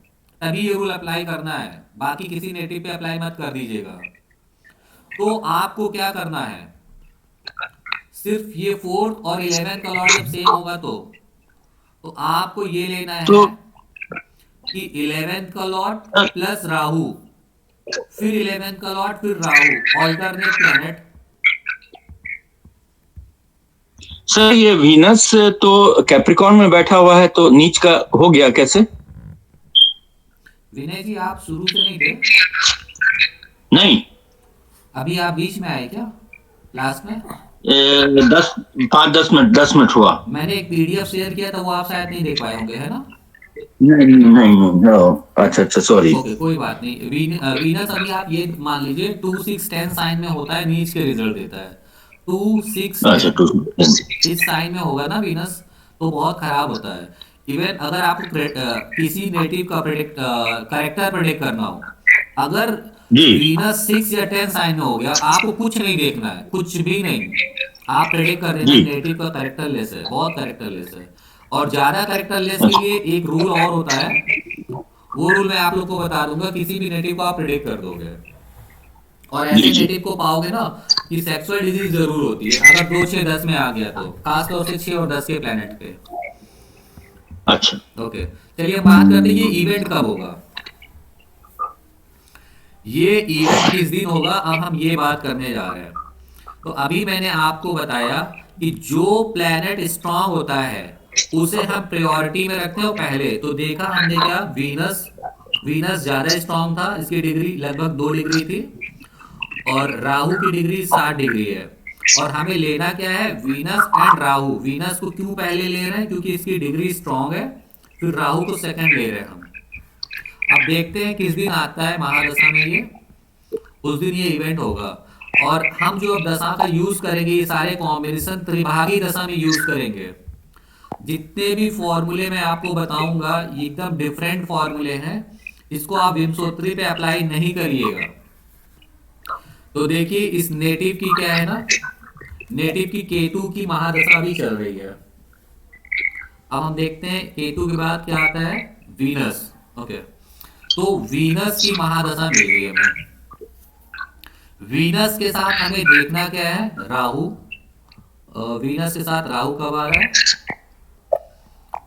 S1: तभी ये रूल अप्लाई करना है। बाकी किसी नेटिव पे अप्लाई मत कर दीजिएगा। तो आपको क्या करना है, सिर्फ ये 4th और 11th का लॉर्ड जब सेम होगा तो आपको ये लेना है
S9: तो
S1: कि 11th का लॉर्ड प्लस राहु, फिर 11th का लॉर्ड, फिर राहु, ऑल्टरनेट प्लैनेट।
S10: सर ये वीनस तो कैप्रिकॉर्न में बैठा हुआ है, तो नीच का हो गया कैसे?
S1: विनय जी, आप शुरू से नहीं थे?
S10: नहीं,
S1: अभी आप बीच में आए क्या लास्ट में?
S10: 10 मिनट हुआ।
S1: मैंने एक पीडीएफ शेयर किया था, वो आप शायद नहीं देख पाए होंगे, है ना?
S10: नहीं। अच्छा सॉरी।
S1: ओके, कोई बात नहीं। वीनस अभी आप ये मान लीजिए 2 6 10 साइन में होता है, नीच के रिजल्ट देता है। 2 6
S10: अच्छा
S1: 10 इस साइन में होगा ना वीनस, तो बहुत खराब होता है। इवन अगर आपको किसी नेटिव का करेक्टर प्रेडिक्ट करना हो, अगर
S10: जी
S1: वीनस 6 या 10 साइन में हो गया, आपको कुछ नहीं देखना है, कुछ भी नहीं, आप प्रेडिक्ट कर देना
S10: जी
S1: नेटिव का करेक्टर लेस है, बहुत करेक्टर लेस है। और ज्यादा करेक्टर लेस के लिए एक रूल और होता है, वो रूल मैं आप लोग को बता दूंगा, किसी भी नेटिव को आप प्रेडिक्ट कर दोगे। और ऐसे नेटिव को पाओगे ना कि सेक्सुअल डिजीज जरूर होती है, अगर 2 6 10 में आ गया तो, खासतौर से 6 और 10 के प्लेनेट पे।
S10: अच्छा
S1: ओके, चलिए बात करते हैं ये इवेंट कब होगा। ये इवेंट किस दिन होगा, अब हम ये बात करने जा रहे हैं। तो अभी मैंने आपको बताया कि जो प्लेनेट स्ट्रांग होता है उसे हम प्रायोरिटी में रखते हैं पहले। तो देखा हमने क्या, वीनस ज्यादा स्ट्रांग था, इसकी डिग्री लगभग 2 डिग्री थी, और राहु की डिग्री 7 डिग्री है। और हमें लेना क्या है, वीनस एंड राहु। वीनस को क्यों पहले ले रहे हैं, क्योंकि इसकी डिग्री स्ट्रांग है, फिर राहु को सेकंड ले रहे हैं हम। अब देखते हैं किस दिन आता है महादशा में ये, उस दिन ये इवेंट होगा। और हम जो अब दशा का यूज करेंगे, ये सारे कॉम्बिनेशन त्रिभागी दशा में यूज करेंगे। जितने भी फॉर्मूले मैं आपको बताऊंगा ये एकदम डिफरेंट फॉर्मूले हैं, इसको आप विमसोत्री पे अप्लाई नहीं करिएगा। तो देखिए इस नेटिव की क्या है ना, नेटिव की केतु की महादशा भी चल रही है। अब हम देखते हैं केतु के बाद क्या आता है, वीनस। ओके, तो वीनस की महादशा मिल गई हमें। वीनस के साथ हमें देखना क्या है, राहु। वीनस के साथ राहु कब आ रहा है?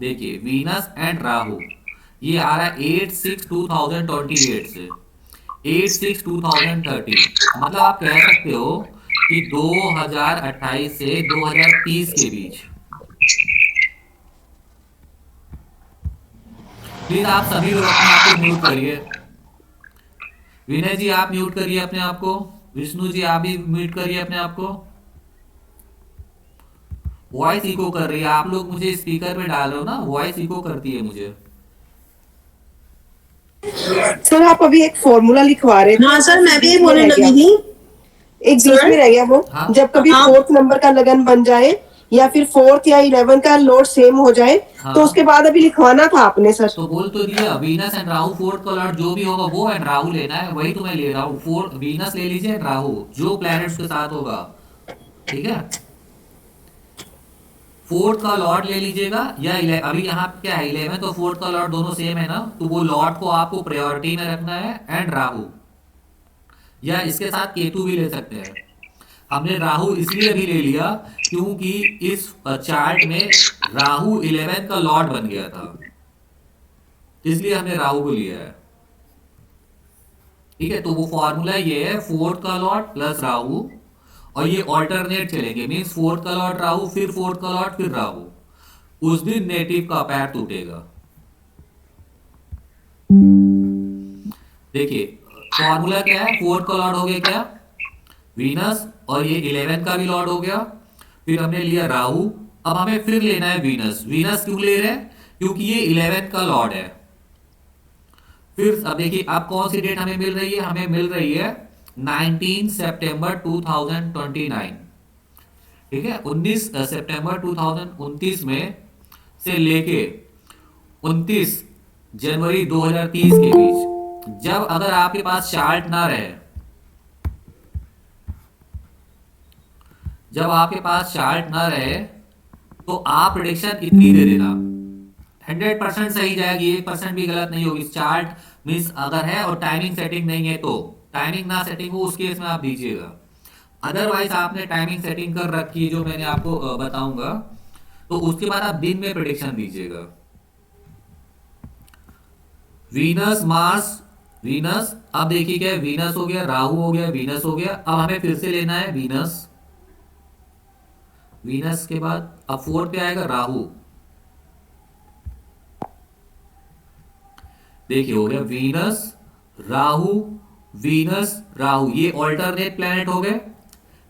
S1: देखिए वीनस एंड राहु ये आ रहा है 8/6/2028 से 8/6/2030। मतलब आप कह सकते हो कि 2028 से 2030 के बीच। प्लीज आप सभी लोग अपने आप को म्यूट करिए। विनय जी आप म्यूट करिए अपने आप को। विष्णु जी आप भी म्यूट करिए अपने आप को। वॉइस इको कर रही है, आप लोग मुझे स्पीकर पे डाल रहे हो ना, वॉइस इको करती है मुझे।
S7: सर आप अभी एक फॉर्मूला लिखवा रहे थे।
S4: हाँ सर, मैं भी बोलने लगी थी।
S7: एक बीच में रह गया वो।
S1: हाँ?
S7: जब कभी
S4: हाँ।
S7: 4th नंबर का लगन बन जाए या फिर 4th या 11 का लोड सेम हो जाए,
S1: हाँ।
S7: तो उसके बाद अभी लिखवाना था आपने सर।
S1: तो बोल तो दिया वीनस एंड राहु 4th का लॉर्ड जो भी होगा वो एंड राहु लेना है, वही तो मैं ले रहा हूँ। 4 वीनस ले लीजिए एंड राहु जो प्लैनेट्स के साथ होगा, ठीक है। 4th का लॉर्ड ले लीजिएगा या अभी यहाँ पे क्या है 11 तो 4th का लॉर्ड दोनों सेम है ना, तो वो लॉर्ड को आपको प्रायोरिटी में रखना है एंड राहु, या इसके साथ केतु भी ले सकते हैं। हमने राहु इसलिए भी ले लिया क्योंकि इस चार्ट में राहु 11 का लॉर्ड बन गया था, इसलिए हमने राहु को लिया है, ठीक है। तो वो फॉर्मूला ये है 4th का लॉर्ड प्लस राहु, और ये ऑल्टरनेट चलेंगे, मीन्स 4th का लॉर्ड राहु फिर 4th का लॉर्ड फिर राहु। उस दिन नेटिव का पैर टूटेगा। देखिए फॉर्मूला क्या है, 4th का लॉर्ड हो गया क्या वीनस, और ये 11 का भी लॉर्ड हो गया, फिर हमने लिया राहु। अब हमें फिर लेना है वीनस। वीनस क्यों ले रहे हैं? क्योंकि ये 11 का लॉर्ड है। फिर अब देखिए अब कौन सी डेट हमें मिल रही है, हमें मिल रही है 19 सितंबर 2029, ठीक है। 19 सितंबर 2029 में से लेके 29 जनवरी 2030 के बीच, जब अगर आपके पास चार्ट ना रहे, जब आपके पास चार्ट ना रहे तो आप प्रेडिक्शन इतनी दे देना, 100% सही जाएगी, 1% भी गलत नहीं होगी। चार्ट मीन्स अगर है और टाइमिंग सेटिंग नहीं है, तो टाइमिंग ना सेटिंग हो उस केस में आप दीजिएगा। अदरवाइज आपने टाइमिंग सेटिंग कर रखी है जो मैंने आपको बताऊंगा, तो उसके बाद आप दिन में प्रेडिक्शन दीजिएगा। वीनस मार्स वीनस, अब देखिए क्या है, वीनस हो गया, राहु हो गया, वीनस हो गया। अब हमें फिर से लेना है वीनस। वीनस के बाद अब 4th पे आएगा राहु। देखिए हो गया वीनस राहु वीनस राहु, ये ऑल्टरनेट प्लैनेट हो गए।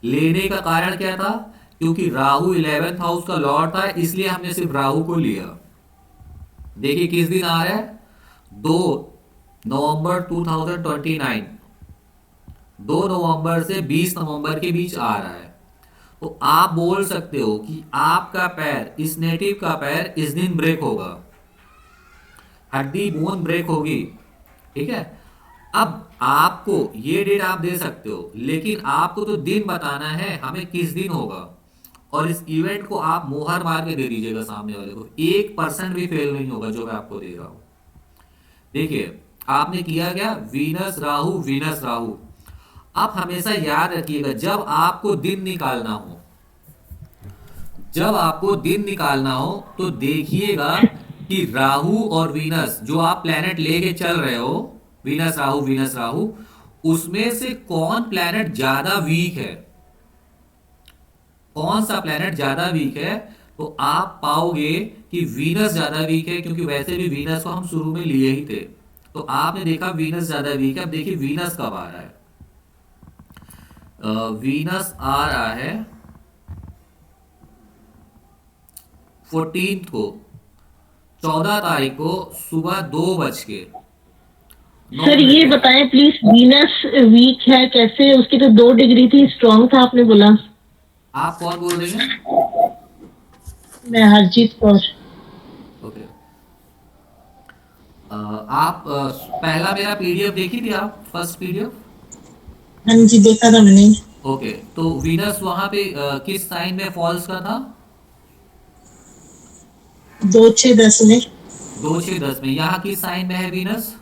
S1: लेने का कारण क्या था? क्योंकि राहु 11th हाउस का लॉर्ड था, इसलिए हमने सिर्फ राहु को लिया। देखिए किस दिन आ रहा है, 2 नवंबर 2029, 2 नवंबर से 20 नवंबर के बीच आ रहा है। तो आप बोल सकते हो कि आपका पैर, इस नेटिव का पैर इस दिन ब्रेक होगा, हड्डी बोन ब्रेक होगी, ठीक है। अब आपको ये डेट आप दे सकते हो, लेकिन आपको तो दिन बताना है हमें किस दिन होगा, और इस इवेंट को आप मोहर मार के दे दीजिएगा सामने वाले को, 1% भी फेल नहीं होगा जो मैं आपको दे रहा हूं। देखिए आपने किया क्या, वीनस राहु वीनस राहु। आप हमेशा याद रखिएगा जब आपको दिन निकालना हो, जब आपको दिन निकालना हो तो देखिएगा कि राहु और वीनस जो आप प्लेनेट लेके चल रहे हो, वीनस राहु, उसमें से कौन प्लेनेट ज्यादा वीक है, कौन सा प्लेनेट ज्यादा वीक है, तो आप पाओगे कि वीनस ज्यादा वीक है, क्योंकि वैसे भी वीनस को हम शुरू में लिए ही थे। तो आपने देखा वीनस ज्यादा वीक है। अब देखिए वीनस कब आ रहा है, वीनस आ रहा है 14 को, 14 तारीख को सुबह 2 बज के।
S4: सर ये बताएं प्लीज, वीनस वीक है कैसे? उसकी तो 2 डिग्री थी, स्ट्रांग था आपने बोला।
S1: आप कौन बोल रहे हैं?
S4: मैं हरजीत कौर।
S1: ओके, आप पहला मेरा पीडीएफ देखी थी आप, फर्स्ट पीडीएफ?
S4: हाँ जी देखा था मैंने।
S1: ओके, तो वीनस वहां पे किस साइन में फॉल्स का था?
S4: 2-6-10 में।
S1: 2-6-10 में। यहाँ किस साइन में है वीनस?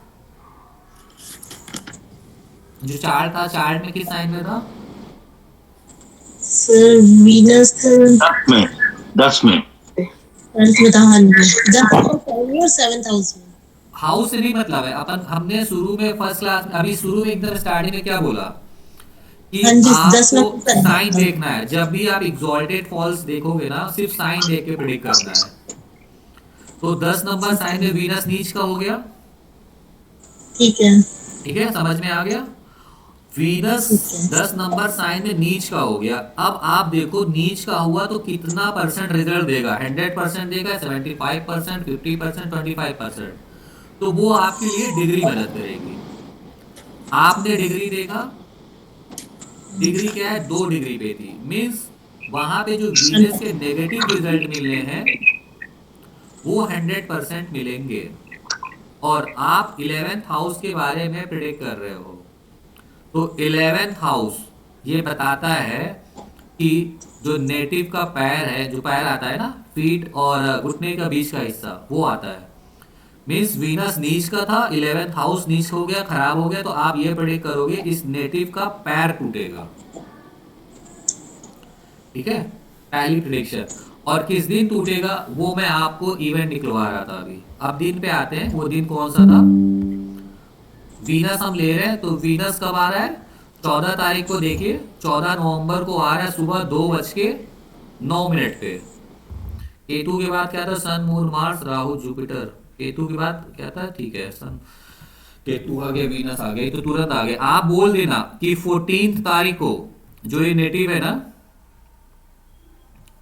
S1: जो चार्ट था, चार्ट में किस साइन में था?
S4: सर वीनस
S10: 10 में
S4: ट्वेल्थ में था, हाँ जी, 10 और 7th हाउस में।
S1: हाउस से नहीं मतलब है, अपन हमने शुरू में फर्स्ट क्लास अभी शुरू में एकदम स्टार्टिंग में क्या बोला कि
S4: हाँ जी, 10
S1: आपको
S4: में तो
S1: साइन
S4: था।
S1: देखना है। जब भी आप एग्जॉल्टेड फॉल्स देखोगे ना, सिर्फ साइन देख के प्रेडिक्ट करना है। तो 10 नंबर साइन में वीनस नीच का हो गया।
S4: ठीक है,
S1: ठीक है, समझ में आ गया। वीनस
S4: ठीक है।
S1: 10 नंबर साइन में नीच का हो गया। अब आप देखो नीच का हुआ तो कितना परसेंट रिजल्ट देगा, 100% देगा, 75%, 50%, 25%। तो वो आपके लिए डिग्री मदद करेगी। आपने डिग्री देखा, डिग्री क्या है, 2 डिग्री पे थी, मीन्स वहां पे जो वीनस के नेगेटिव रिजल्ट मिलने हैं वो 100% मिलेंगे। और आप 11th हाउस के बारे में प्रिडिक्ट कर रहे हो, तो 11th हाउस ये बताता है कि जो नेटिव का पैर है, जो पैर आता है ना, फीट और घुटने का बीच का हिस्सा, वो आता है। मीन्स वीनस नीच का था, 11th हाउस नीच हो गया, खराब हो गया, तो आप ये प्रेडिक्ट करोगे इस नेटिव का पैर टूटेगा। ठीक है, पहली प्रेडिक्शन। और किस दिन टूटेगा वो मैं आपको इवेंट निकलवा रहा था अभी। अब दिन पे आते हैं, वो दिन कौन सा था। वीनस हम ले रहे हैं, तो वीनस कब आ रहा है, 14 तारीख को देखिए, 14 नवंबर को आ रहा है सुबह 2:09 पे। केतु के बाद क्या था, sun moon Mars Rahu Jupiter. Ketu के बाद क्या था, ठीक है, सन केतु आ गया, वीनस आ गई, तो तुरंत आ गया। आप बोल देना कि 14 तारीख को जो ये नेटिव है ना,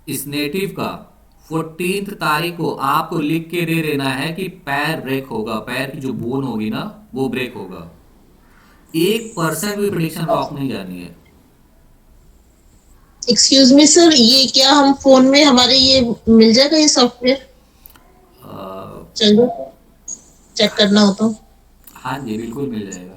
S1: इस नेटिव का 14 तारीख को आपको लिख के दे देना है कि पैर ब्रेक होगा, पैर की जो बोन होगी ना वो ब्रेक होगा। 1% भी प्रेडिक्शन रॉक नहीं जानी है।
S4: एक्सक्यूज मी सर, ये क्या हम फोन में हमारे ये मिल जाएगा ये सॉफ्टवेयर? चलो चेक करना हो तो।
S1: हाँ जी, बिल्कुल मिल जाएगा।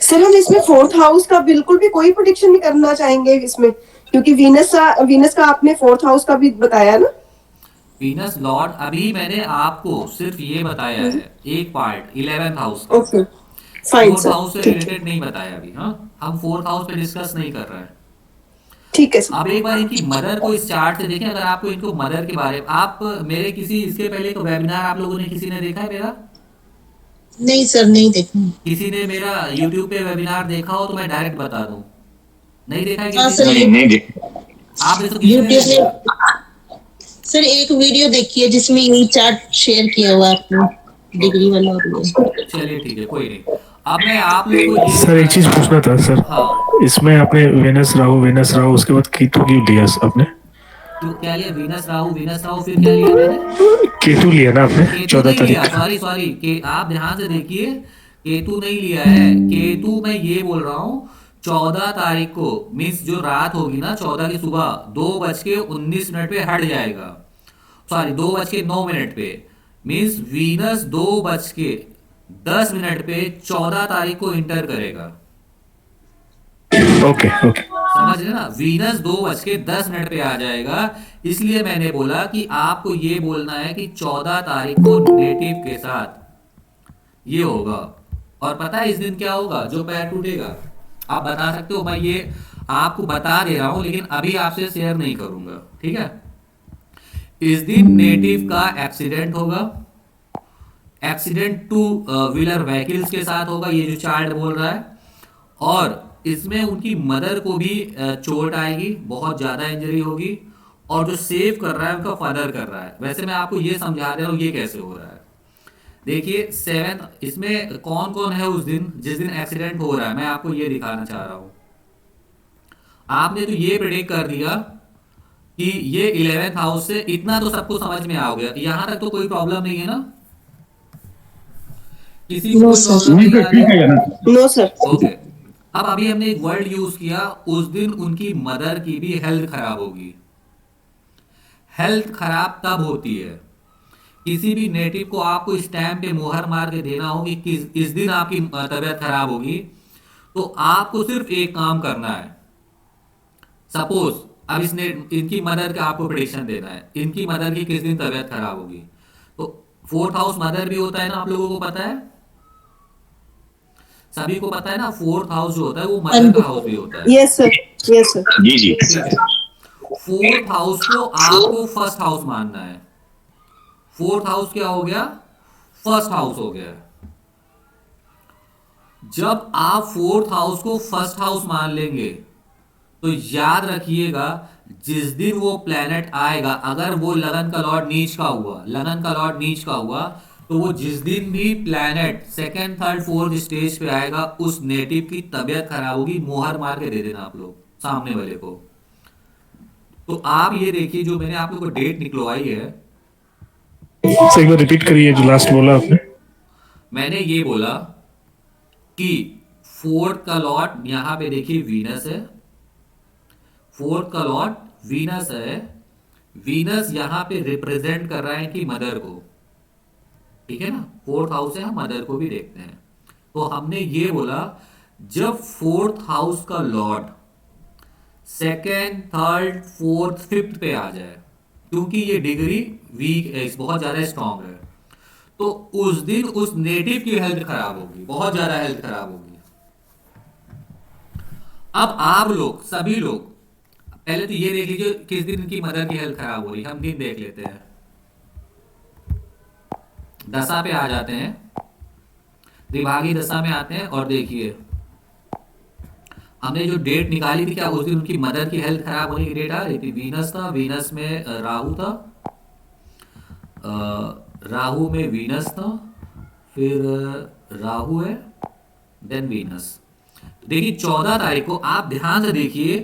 S7: सर हम इसमें 4th हाउस का बिल्कुल भी कोई प्रेडिक्शन नहीं करना चाहेंगे इसमें, क्योंकि वीनस का आपने 4th हाउस का भी बताया ना।
S1: वीनस लॉर्ड, अभी मैंने आपको सिर्फ ये बताया है एक पार्ट 11th हाउस का।
S7: Okay fine
S1: 4th
S7: sir,
S1: house से
S7: ठीक है,
S1: रिलेटेड नहीं बताया अभी। हाँ, हम 4th हाउस पे डिस्कस नहीं कर रहे हैं।
S7: ठीक है सर।
S1: अब एक बार इनकी मदर को इस चार्ट से देखें। अगर आपको इनको मदर के बारे में, आप मेरे किसी इसके पहले का वेबिनार आप लोगों ने किसी ने देखा है मेरा?
S4: नहीं सर, नहीं देखा।
S1: किसी ने मेरा YouTube पे वेबिनार देखा हो तो मैं डायरेक्ट बता दूं। नहीं देखा है
S4: हाँ
S1: किसी
S4: सर,
S1: ने?
S10: नहीं देखा।
S1: आप में तो किसी ने नहीं
S4: यूट्यूब
S1: देखा?
S4: में सर एक वीडियो देखी है जिसमें यही चार्ट शेयर किया हुआ आपने, डिग्री वाला और ये।
S1: चलिए ठीक है, कोई नहीं। अब मैं आप लोगों को ये
S8: सर एक चीज
S1: बताना
S8: पूछना था सर,
S1: हाँ,
S8: इसमें आपने वेनस राहु उसके बाद केतु क्यों लिया आपने?
S1: क्यों क्या लिया, वीनस राहु फिर क्या लिया मैंने?
S8: केतु लिया ना आपने
S1: केतु
S8: 14
S1: नहीं लिया,
S8: तारीख?
S1: सॉरी के आप ध्यान से देखिए, केतु नहीं लिया है। केतु मैं ये बोल रहा हूँ 14 तारीख को, मीन्स जो रात होगी ना 14 की सुबह 2:19 पे हट जाएगा। सॉरी 2:09 पे, मीन्स वीनस 2:10 पे 14 तारीख को इंटर करेगा।
S8: Okay okay.
S1: समझ रहे ना, वीनस 2:10 पे आ जाएगा। इसलिए मैंने बोला कि आपको ये बोलना है कि 14 तारीख को नेटिव के साथ ये होगा। और पता है इस दिन क्या होगा, जो पैर टूटेगा? आप बता सकते हो, मैं ये आपको बता दे रहा हूं, लेकिन अभी आपसे शेयर नहीं करूंगा। ठीक है, इस दिन नेटिव का एक्सीडेंट होगा। एक्सीडेंट 2 व्हीलर व्हीकल्स के साथ होगा, ये जो चार्ट बोल रहा है। और इसमें उनकी मदर को भी चोट आएगी, बहुत ज्यादा इंजरी होगी। और जो सेव कर रहा है उनका फादर कर रहा है। वैसे मैं आपको ये समझा दे रहा हूँ ये कैसे हो रहा है। देखिए 7 इसमें कौन कौन है उस दिन जिस दिन एक्सीडेंट हो रहा है, मैं आपको ये दिखाना चाह रहा हूं। आपने तो ये प्रेडिक्ट कर दिया कि ये 11th हाउस से, इतना तो सबको समझ में आ गया, यहां तक तो कोई प्रॉब्लम नहीं है ना? किसी को
S4: नो
S1: कोई
S4: सर।
S1: प्रॉब्लम नहीं आ रही है?
S7: No sir.
S1: ओके, अब अभी हमने एक वर्ड यूज किया, उस दिन उनकी मदर की भी हेल्थ खराब होगी। हेल्थ खराब तब होती है, किसी भी नेटिव को आपको स्टैम्प पे मोहर मार के देना होगी कि इस दिन आपकी तबीयत खराब होगी, तो आपको सिर्फ एक काम करना है। सपोज अब इसने इनकी मदर का आपको प्रेडिक्शन देना है, इनकी मदर की किस दिन तबीयत खराब होगी। तो 4th हाउस मदर भी होता है ना, आप लोगों को पता है। सभी को पता है ना, फोर्थ हाउस जो होता है वो मदर का हाउस भी होता है।
S7: Yes sir, yes sir.
S10: जी जी
S1: ठीक है, फोर्थ हाउस को आपको फर्स्ट हाउस मानना है। फोर्थ हाउस क्या हो गया? फर्स्ट हाउस हो गया। जब आप फोर्थ हाउस को फर्स्ट हाउस मान लेंगे तो याद रखिएगा, जिस दिन वो प्लेनेट आएगा, अगर वो लगन का लॉर्ड नीच का हुआ, लगन का लॉर्ड नीच का हुआ, तो वो जिस दिन भी planet second third fourth stage पे आएगा, उस नेटिव की तबीयत खराब होगी। मोहर मार के दे देना आप लोग सामने वाले को। तो आप ये देखिए, जो मैंने आप लोग को डेट निकलवाई है,
S8: सर एक बार रिपीट करिए जो लास्ट बोला आपने।
S1: मैंने ये बोला कि फोर्थ का लॉर्ड यहां पे देखिए वीनस है, फोर्थ का लॉर्ड वीनस है। वीनस यहां पे रिप्रेजेंट कर रहा है कि मदर को, ठीक है ना, फोर्थ हाउस से हम मदर को भी देखते हैं। तो हमने ये बोला, जब फोर्थ हाउस का Lord second third fourth fifth पे आ जाए, क्योंकि ये डिग्री वीक है, बहुत ज्यादा स्ट्रांग है, तो उस दिन उस नेटिव की हेल्थ खराब होगी, बहुत ज्यादा हेल्थ खराब होगी। अब आप लोग सभी लोग पहले तो ये देख लीजिए किस दिन इनकी मदर की हेल्थ खराब हो रही है। हम दिन देख लेते हैं, दशा पे आ जाते हैं, त्रिभागी दशा में आते हैं और देखिए हमने जो डेट निकाली थी, क्या उस दिन उनकी मदर की हेल्थ खराब होने की डेट आ रही थी। वीनस था, वीनस में राहु था, राहु में वीनस था, फिर राहु है, देन वीनस। देखिए 14 तारीख को आप ध्यान से देखिए,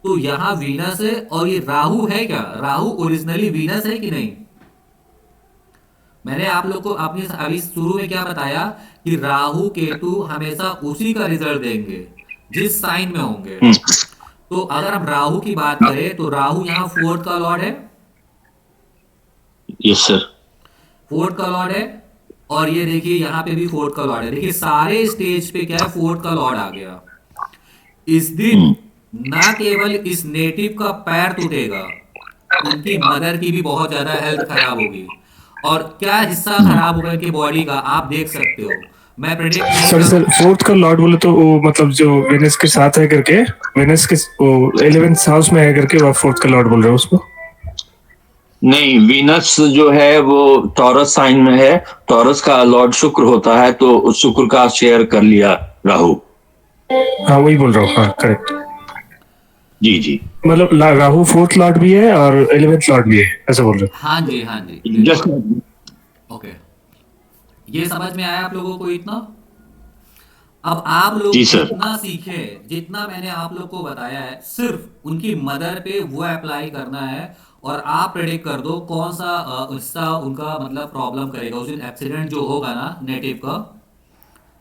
S1: तो यहां वीनस है और ये राहु है। क्या राहु ओरिजिनली वीनस है कि नहीं? मैंने आप लोग को अपने अभी शुरू में क्या बताया कि राहु केतु हमेशा उसी का रिजल्ट देंगे जिस साइन में होंगे। तो अगर हम राहु की बात करें तो राहु यहाँ फोर्थ का लॉर्ड है,
S10: यस सर,
S1: फोर्थ का लॉर्ड है, और ये देखिए यहाँ पे भी फोर्थ का लॉर्ड है। देखिए सारे स्टेज पे क्या है, फोर्थ का लॉर्ड आ गया। इस दिन ना केवल इस नेटिव का पैर टूटेगा, उनकी मदर की भी बहुत ज्यादा हेल्थ खराब होगी। और क्या हिस्सा खराब होगा इनकी बॉडी का आप देख सकते हो। मैं प्रेडिक्ट नहीं
S8: सर
S1: कर
S8: सर फोर्थ का लॉर्ड बोले तो वो मतलब जो वेनस के साथ है करके, वेनस के वो 11th हाउस में है करके वो फोर्थ का लॉर्ड बोल रहे हो उसको?
S10: नहीं, वीनस जो है वो टॉरस साइन में है, टॉरस का लॉर्ड शुक्र होता है, तो शुक्र का शेयर कर लिया राहु।
S8: हाँ वही बोल रहा हूँ, हाँ करेक्ट।
S10: जी जी,
S8: मतलब राहु फोर्थ लॉर्ड भी है और 11th लॉर्ड भी है, ऐसा बोल रहे हो?
S1: हाँ जी, हाँ जी,
S10: जस्ट
S1: ओके। ये समझ में आया आप लोगों को इतना? अब आप लोग
S10: जी सर।
S1: जितना सीखे, जितना मैंने आप लोग को बताया है, सिर्फ उनकी मदर पे वो अप्लाई करना है और आप प्रेडिक्ट कर दो कौन सा हिस्सा उनका मतलब प्रॉब्लम करेगा। उस दिन एक्सीडेंट जो होगा ना, नेटिव का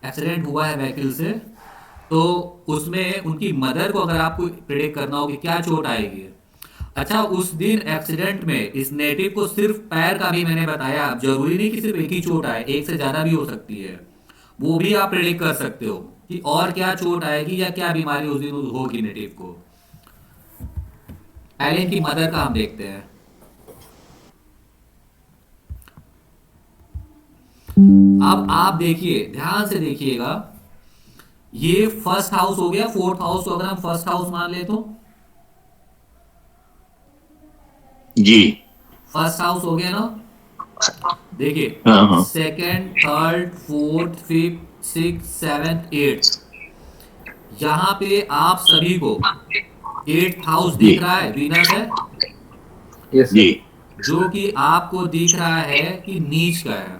S1: एक्सीडेंट हुआ है व्हीकल से, तो उसमें उनकी मदर को अगर आपको प्रेडिक्ट करना हो कि क्या चोट आएगी। अच्छा, उस दिन एक्सीडेंट में इस नेटिव को सिर्फ पैर का भी मैंने बताया, अब जरूरी नहीं कि सिर्फ एक ही चोट आए, एक से ज्यादा भी हो सकती है, वो भी आप प्रेडिक्ट कर सकते हो कि और क्या चोट आएगी या क्या बीमारी उस दिन होगी नेटिव को। पहले इनकी मदर का हम देखते हैं। अब आप देखिए, ध्यान से देखिएगा, ये फर्स्ट हाउस हो गया। फोर्थ हाउस को अगर हम फर्स्ट हाउस मान ले तो
S10: जी,
S1: फर्स्ट हाउस हो गया ना। देखिए
S10: हाँ हाँ,
S1: second third fourth fifth six seventh eighth, यहाँ पे आप सभी को एट्थ हाउस दिख रहा है, वीनस है,
S5: यस
S10: जी
S1: जो कि आपको दिख रहा है कि नीच का है।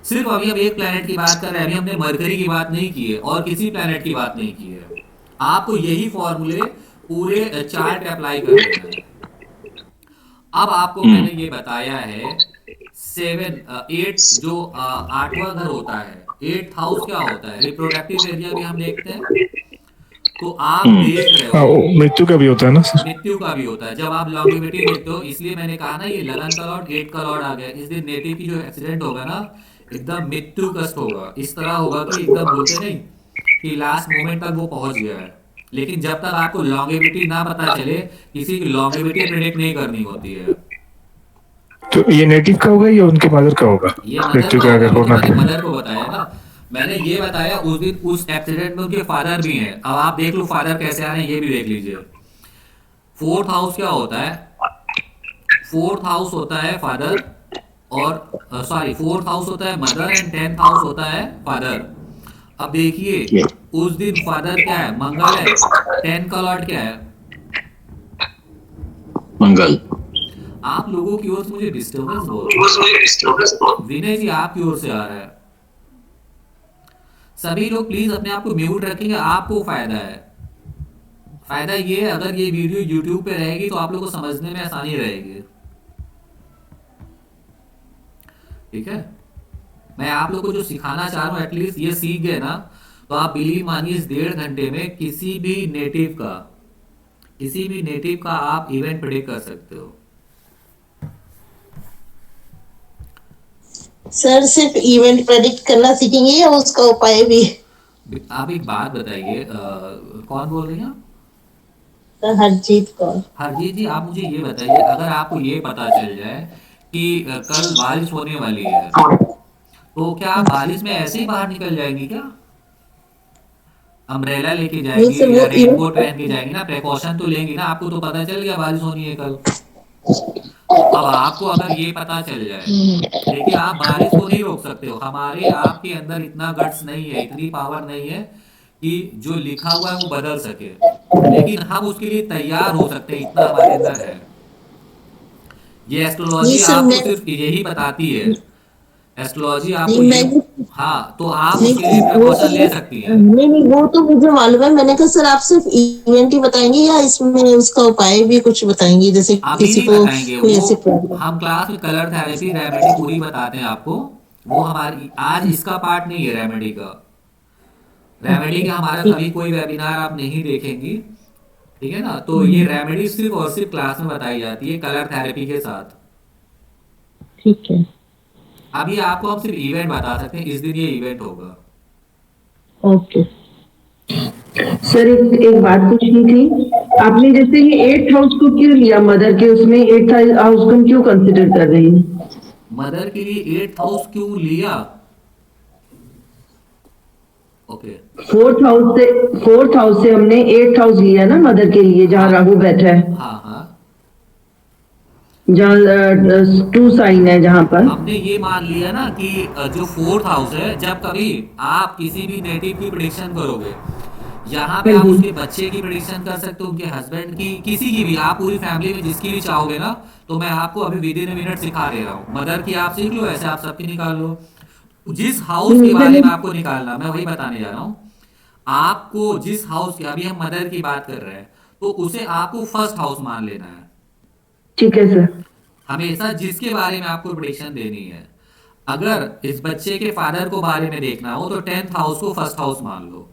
S1: सिर्फ अभी हम एक प्लेनेट की बात कर रहे हैं, अभी हमने मरकरी की बात नहीं की है और किसी प्लेनेट की बात नहीं की है। आपको यही फॉर्मूले पूरे चार्ट पे अप्लाई कर देना है। अब आपको मैंने ये बताया है, 8 जो 8वां घर होता है, 8th हाउस क्या होता है, रिप्रोडक्टिव एरिया भी हम देखते हैं। तो आप देख रहे
S8: हाँ
S1: हो
S8: मृत्यु का भी होता है ना सर?
S1: मृत्यु का भी होता है जब आप लॉन्गेविटी देखते हो। इसलिए मैंने कहा ना, ये लगन का लॉर्ड 8 का लॉर्ड आ गया। इस दिन नेटिव की जो एक्सीडेंट होगा ना, एकदम मृत्यु कष्ट होगा, इस तरह होगा कि एकदम बोलते नहीं कि लास्ट मोमेंट तक वो पहुंच गया है। लेकिन जब तक आपको लॉन्गेविटी ना पता चले, किसी की लॉन्गेविटी प्रेडिक्ट नहीं करनी होती है।
S8: तो ये नेटिव का होगा या उनके मदर का होगा?
S1: ये मदर
S8: मृत्यु
S1: का
S8: का
S1: होगा,
S8: अगर
S1: वो तो
S8: होना
S1: मैंने
S8: तो
S1: मदर को बताया ना। मैंने ये बताया उस दिन उस एक्सीडेंट में उनके फादर भी हैं। अब आप देख लो फादर कैसे आ रहे हैं, ये भी देख लीजिए। फोर्थ हाउस क्या होता है? फोर्थ हाउस होता है फादर, और सॉरी, फोर्थ हाउस होता है मदर एंड 10th हाउस होता है फादर। अब देखिए उस दिन फादर क्या है? मंगल है। 10 का लॉर्ड क्या है?
S10: मंगल।
S1: आप लोगों की ओर से मुझे डिस्टर्बेंस बहुत, विनय जी आपकी ओर से आ रहा है। सभी लोग प्लीज अपने आप को म्यूट रखेंगे, आपको फायदा है। फायदा ये है, अगर ये वीडियो यूट्यूब पे रहेगी तो आप लोग को समझने में आसानी रहेगी। ठीक है, मैं आप लोग को जो सिखाना चाह रहा हूँ एटलीस्ट ये सीख गए ना, तो आप बिलीव मानिए इस 1.5 घंटे में किसी भी नेटिव का आप इवेंट प्रेडिक्ट कर सकते हो।
S4: सर सिर्फ इवेंट प्रेडिक्ट करना सीखेंगे या उसका उपाय भी?
S1: आप एक बात बताइए, कौन बोल रही हैं आप?
S4: सर हरजीत कौर।
S1: हरजीत जी, आप मुझे ये बताइए, अगर आपको ये पता चल जाए कि कल बारिश होने वाली है, तो क्या आप बारिश में ऐसे ही बाहर निकल जाएंगी क्या? अम्ब्रेला लेके
S4: नहीं सर,
S1: जाएंगी
S4: वो
S1: या रेनकोट
S4: इवेंट
S1: पहन के जाएंगी ना? प्रिकॉशन तो लेंगी ना? आपको तो पता चल गया बारिश होनी है कल। अब आपको अगर ये पता चल जाए, देखिए आप बारिश को नहीं रोक सकते हो, हमारे आपके अंदर इतना गट्स नहीं है, इतनी पावर नहीं है कि जो लिखा हुआ है वो बदल सके, लेकिन हम उसके लिए तैयार हो सकते हैं, इतना हमारे अंदर है। ये
S4: नहीं
S1: एस्ट्रोलॉजी
S4: सर,
S1: आपको
S4: मैं
S1: सिर्फ यही बताती है, एस्ट्रोलॉजी आपको
S4: नहीं
S1: ये,
S4: मैं
S1: हाँ, तो आप
S4: नहीं
S1: उसके लिए
S4: वो तो
S1: प्रिकॉशन ले सकती हैं।
S4: नहीं, वो तो मुझे मालूम है। मैंने कहा सर आप सिर्फ इवेंट ही बताएंगे या इसमें उसका उपाय भी कुछ बताएंगे, जैसे
S1: अभी
S4: किसी
S1: नहीं
S4: को
S1: बताएंगे
S4: कोई
S1: वो,
S4: ऐसी प्रॉब्लम।
S1: हम क्लास में कलर थेरेपी रेमेडी पूरी बताते हैं आपको। वो हमारी आज इसका पार्ट नहीं है रेमेडी का। रेमेडी का हमारा
S4: ठीक
S1: कभी कोई वेबिनार आप नहीं देखेंगी, ठीक है ना? तो ये रेमेडी सिर्फ और सिर्फ क्लास में बताई जाती है कलर थेरेपी के साथ।
S4: ठीक है।
S1: अभी आपको हम सिर्फ इवेंट बता सकते हैं, इस दिन ये इवेंट होगा।
S4: ओके
S6: सर एक बात पूछनी थी, आपने जैसे ये 8th हाउस को क्यों लिया मदर के, उसमें 8th हाउस को हम क्यों कंसिडर कर रही हैं?
S1: मदर के लिए 8th हाउस क्यों लिया? ओके,
S6: 4th हाउस से हमने 8th हाउस लिया ना मदर के लिए, जहाँ राहु बैठा है,
S1: हाँ हाँ,
S6: जहाँ 2 साइन है, जहाँ पर
S1: हमने ये मान लिया ना कि जो 4th हाउस है, जब कभी आप किसी भी नेटिव की प्रेडिक्शन करोगे, यहाँ पे आप उसके बच्चे की प्रेडिक्शन कर सकते हो, उनके हस्बैंड की, किसी की भी, आप पूरी फैमिली में जिसकी भी चाहोगे ना। तो मैं आपको अभी विद इन अ मिनट सिखा दे रहा हूँ। मदर की आप सीख लो, ऐसे आप सबकी निकाल लो। जिस हाउस के बारे में आपको निकालना, मैं वही बताने जा रहा हूँ आपको। जिस हाउस की, अभी हम मदर की बात कर रहे हैं, तो उसे आपको फर्स्ट हाउस मान लेना है।
S6: ठीक है सर।
S1: हमेशा जिसके बारे में आपको प्रेडिक्शन देनी है, अगर इस बच्चे के फादर को बारे में देखना हो तो 10th हाउस को फर्स्ट हाउस मान लो।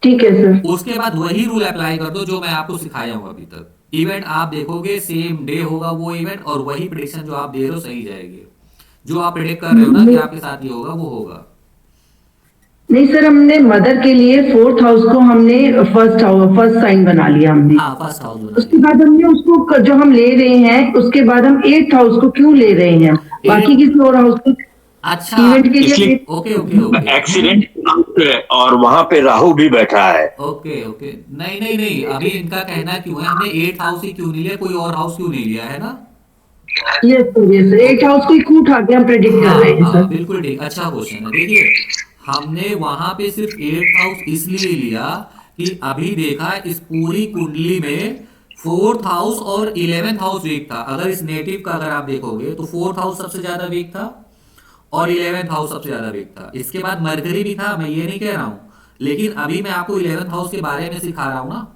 S6: ठीक है सर।
S1: उसके बाद वही रूल अप्लाई कर दो जो मैं आपको सिखाया हूँ अभी तक। इवेंट आप देखोगे सेम डे होगा वो इवेंट, और वही प्रेडिक्शन जो आप दे रहे हो सही जाएगी। जो आप प्रेडिक्ट कर रहे हो ना कि आपके साथ ये होगा, वो होगा।
S6: नहीं सर, हमने मदर के लिए 4th हाउस को हमने फर्स्ट साइन बना लिया हमने।
S1: हाँ, फर्स्ट हाउस बना
S6: उसके
S1: लिया।
S6: बाद हमने उसको जो हम ले रहे हैं, उसके बाद हम 8th हाउस को क्यों ले रहे हैं, बाकी किसी और हाउस को
S1: अच्छा,
S6: इवेंट के लिए?
S10: इसलिए
S1: ओके ओके ओके
S10: एक्सीडेंट और वहां पे राहु भी बैठा है।
S1: ओके ओके, नहीं नहीं नहीं, अभी इनका कहना क्यों है हमने 8th हाउस ही क्यों नहीं लिया, कोई और हाउस क्यों नहीं लिया, है ना?
S6: यस सर, 8th हाउस को क्यों उठा के हम प्रेडिक्ट कर रहे हैं
S1: हाँ,
S6: सर?
S1: बिल्कुल ठीक, अच्छा क्वेश्चन है। देखिए, हमने वहां पे सिर्फ 8th हाउस इसलिए लिया कि अभी देखा इस पूरी कुंडली में 4th हाउस और 11th हाउस वीक था। अगर इस नेटिव का अगर आप देखोगे तो 4th हाउस सबसे ज्यादा वीक था और 11th हाउस सबसे ज्यादा वीक था। इसके बाद मरकरी भी था, मैं ये नहीं कह रहा हूं, लेकिन अभी मैं आपको 11th हाउस के बारे में सिखा रहा हूं ना,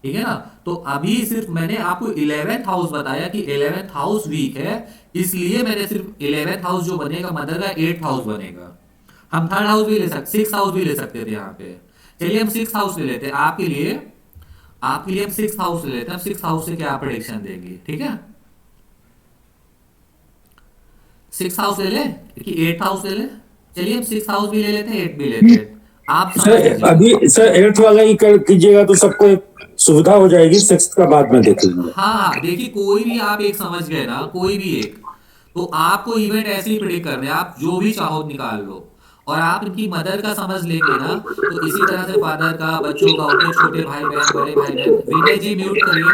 S1: ठीक है ना? तो अभी सिर्फ मैंने आपको 11th हाउस बताया कि 11th हाउस वीक है, इसलिए मैंने सिर्फ 11th हाउस जो बनेगा मदर का 8th हाउस बनेगा। हम 3rd हाउस भी ले सकते, 6th हाउस भी ले सकते थे यहाँ पे। चलिए हम 6th हाउस ले लेते हैं आपके लिए हम 6th हाउस ले लेते हैं। 6th हाउस से क्या प्रेडिक्शन देंगे, ठीक है? 6th हाउस ले ले कि 8th हाउस ले ले? चलिए हम 6th हाउस भी ले लेते हैं, 8 भी लेते हैं। आप समझ
S9: सर
S1: लीजिए।
S9: अभी सर 8th वाला ही कर कीजिएगा तो सबको एक सुविधा हो जाएगी। 6th का बाद में देख लेंगे।
S1: हाँ, देखिए कोई भी आप एक समझ गए ना, कोई भी एक, तो आपको इवेंट ऐसे ही प्रेडिक्ट करने, आप जो भी चाहो निकाल लो। और आप इनकी मदर का समझ लेंगे ना, तो इसी तरह से फादर का, बच्चों का होते हैं, छोटे भाई बहन, बड़े भाई बहन। विनय जी म्यूट करिए।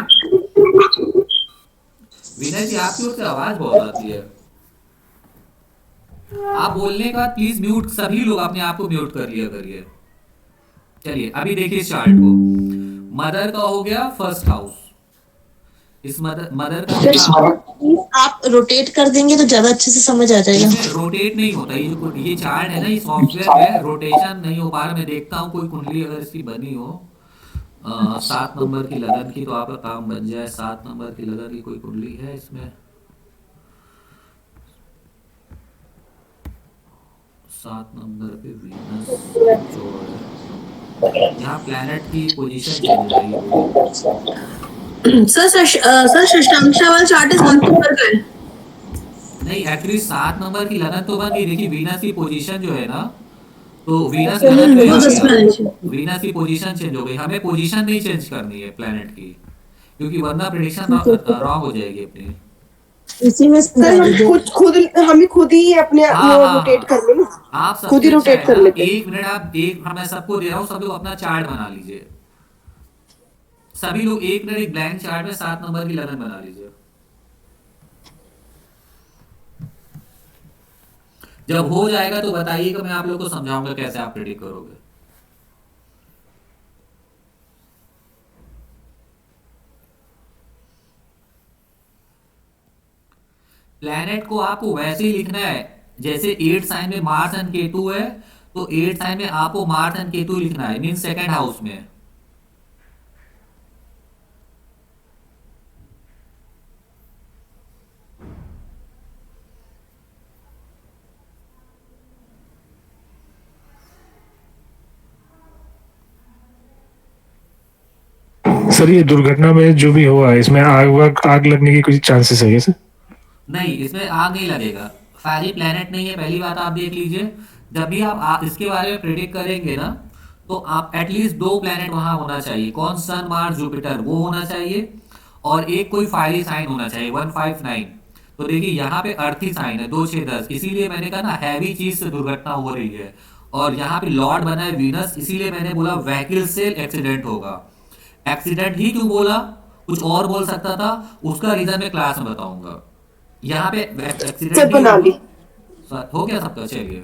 S1: विनय जी आपकी ओर से आवाज बहुत आती है। आप बोलने के बाद प्लीज म्यूट, सभी लोग अपने आप को म्यूट कर लिया करिए। चलिए अभी देखिए इस चार्ट को। मदर का हो गया फर्स्ट हाउस। इस मदर का देखा,
S4: आप रोटेट कर देंगे तो ज्यादा अच्छे से समझ आ जाएगा।
S1: इसमें रोटेट नहीं होता। ये चार्ट है ना, ये सॉफ्टवेयर में रोटेशन नहीं हो पा रहा। मैं देखता हूँ कोई कुंडली अगर इसकी बनी हो 7 नंबर की लगन की, तो आपका काम बन जाए। 7 नंबर की लगन की कोई कुंडली है इसमें? 7 नंबर पे वीनस जो है, यहाँ प्लैनेट की पोजीशन चेंज हो जाएगी पूरी।
S7: सर षष्ठांशा वाला चार्ट इस मंथ नंबर का है।
S1: नहीं, एक्चुअली 7 नंबर की लगन तो बन गई। देखिए वीनस की पोजीशन जो है ना, तो वीनस लगन में आ गया, वीनस की पोजीशन चेंज हो गई। हमें पोजीशन नहीं चेंज करनी है प्लैनेट की, क्योंकि वरना प्रेडिक्शन रॉन्ग हो जाएगी अपनी।
S4: इसी में
S7: सर हम खुद ही अपने
S1: हाँ
S7: वो
S1: हाँ
S7: रोटेट
S1: हाँ,
S7: कर लें,
S1: आप
S7: खुद ही
S1: सबसे अच्छा
S7: रोटेट
S1: है
S7: कर
S1: ना,
S7: लेते हैं।
S1: 1 मिनट आप मैं सबको दे रहा हूँ, सब लोग अपना चार्ट बना लीजिए। सभी लोग 1 मिनट एक ब्लैंक चार्ट में 7 नंबर की लगन बना लीजिए। जब हो जाएगा तो बताइएगा, मैं आप लोग को समझाऊंगा कैसे आप प्रेडिक्ट करोगे। प्लैनेट को आपको वैसे ही लिखना है जैसे 8 साइन में मार्स एंड केतु है, तो 8 साइन में आपको मार्स एंड केतु लिखना है, मीन सेकंड हाउस में।
S8: सर ये दुर्घटना में जो भी हुआ है इसमें आग लगने की कुछ चांसेस है क्या सर?
S1: नहीं, इसमें आग नहीं लगेगा। फायरी प्लैनेट नहीं है, पहली बात आप देख लीजिए। जब भी आप इसके बारे में प्रेडिक्ट करेंगे ना, तो आप एटलीस्ट 2 प्लैनेट वहां होना चाहिए। कौन? सन, मार्स, जुपिटर, वो होना चाहिए। और एक कोई फायरी साइन होना चाहिए 159। तो देखिए यहाँ पे अर्थी साइन है 2 6 10, इसीलिए मैंने कहा ना हैवी चीज से दुर्घटना हो रही है। और यहाँ पे लॉर्ड बना है वीनस, इसीलिए मैंने बोला व्हीकल से एक्सीडेंट होगा। एक्सीडेंट ही क्यों बोला, कुछ और बोल सकता था, उसका रीजन मैं क्लास में बताऊंगा। यहाँ पे एक्सीडेंट
S7: सब
S1: ही
S7: बना ली।
S1: हो गया सबका। चलिए,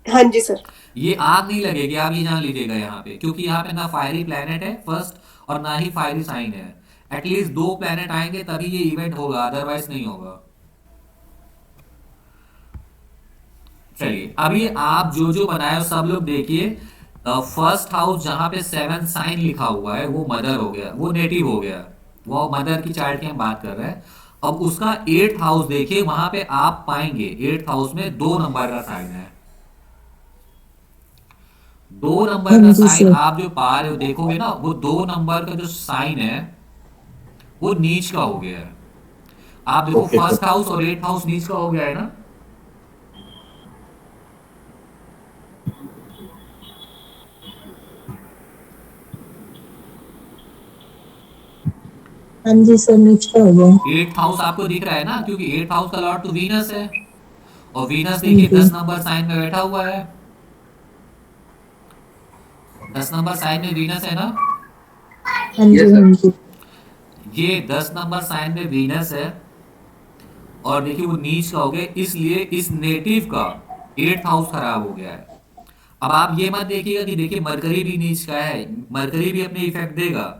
S7: हाँ जी सर।
S1: ये आग नहीं लगेगी, आप ये जान लीजिएगा यहाँ पे, क्योंकि यहाँ पे ना फायरी प्लैनेट है फर्स्ट, और ना ही फायरी साइन है। एटलीस्ट 2 प्लैनेट आएंगे तभी ये इवेंट होगा, अदरवाइज नहीं होगा। चलिए अभी आप जो जो बनाए हो सब लोग देखिए। फर्स्ट हाउस जहां पे 7 साइन लिखा हुआ है वो मदर हो गया, वो नेटिव हो गया, वो मदर की चार्ट की हम बात कर रहे हैं। अब उसका 8th हाउस देखिए, वहां पे आप पाएंगे 8th हाउस में 2 नंबर का साइन है। 2 नंबर का साइन आप जो पा रहे हो, देखोगे ना, वो 2 नंबर का जो साइन है वो नीच का हो गया है। आप देखो फर्स्ट हाउस और 8th हाउस नीच का हो गया है ना।
S4: हाँ जी सर, नीचे हो गया।
S1: 8th हाउस आपको दिख रहा है ना, क्योंकि 8th हाउस का लॉर्ड तो वीनस है, और वीनस देखिए 10 नंबर साइन में बैठा हुआ है। 10 नंबर साइन में वीनस है ना।
S4: हाँ जी हाँ जी।
S1: ये 10 नंबर साइन में वीनस है, और देखिए वो नीच का हो गया, इसलिए इस नेटिव का 8th हाउस खराब हो गया है। अब आप ये मत देखिएगा कि देखिए मरकरी भी नीच का है, मरकरी भी अपने इफेक्ट देगा,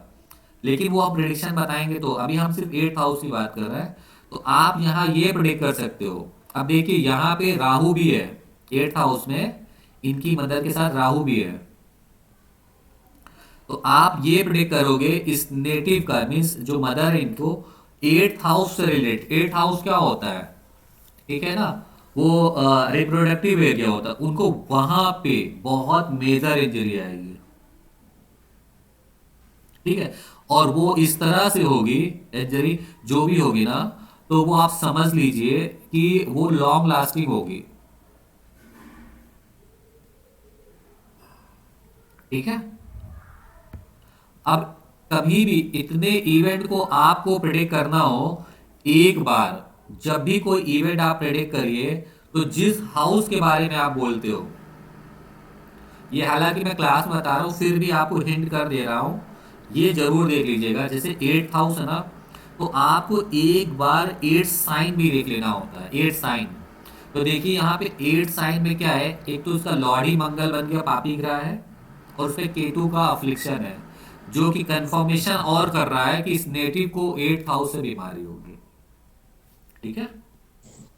S1: लेकिन वो आप प्रेडिक्शन बताएंगे। तो अभी हम सिर्फ 8th हाउस की बात कर रहे हैं, तो आप यहाँ ये प्रेडिक्ट कर सकते हो। अब देखिए यहाँ पे राहु भी है 8th हाउस में, इनकी मदर के साथ राहु भी है। तो आप ये प्रेडिक्ट करोगे इस नेटिव का, मीन्स जो मदर है इनको 8th हाउस से रिलेट। 8th हाउस क्या होता है, ठीक है ना, वो रिप्रोडक्टिव एरिया होता है, उनको वहां पे बहुत मेजर इंजरी आएगी, ठीक है। और वो इस तरह से होगी इंजरी जो भी होगी ना, तो वो आप समझ लीजिए कि वो लॉन्ग लास्टिंग होगी, ठीक है। अब कभी भी इतने इवेंट को आपको प्रेडिक्ट करना हो, एक बार जब भी कोई इवेंट आप प्रेडिक्ट करिए, तो जिस हाउस के बारे में आप बोलते हो ये हालांकि मैं क्लास में बता रहा हूँ, फिर भी आपको हिंट कर दे रहा हूँ, ये जरूर देख लीजिएगा। जैसे 8th हाउस है ना, तो आपको एक बार 8th साइन भी देख लेना होता है, 8th साइन। तो देखिए यहाँ पे 8th साइन में क्या है, एक तो उसका लॉर्ड ही मंगल बन गया, पापी ग्रह है, और उसपे केतु का अफ्लिक्शन है, जो कि कंफर्मेशन और कर रहा है कि इस नेटिव को 8th हाउस से बीमारी होगी। ठीक है,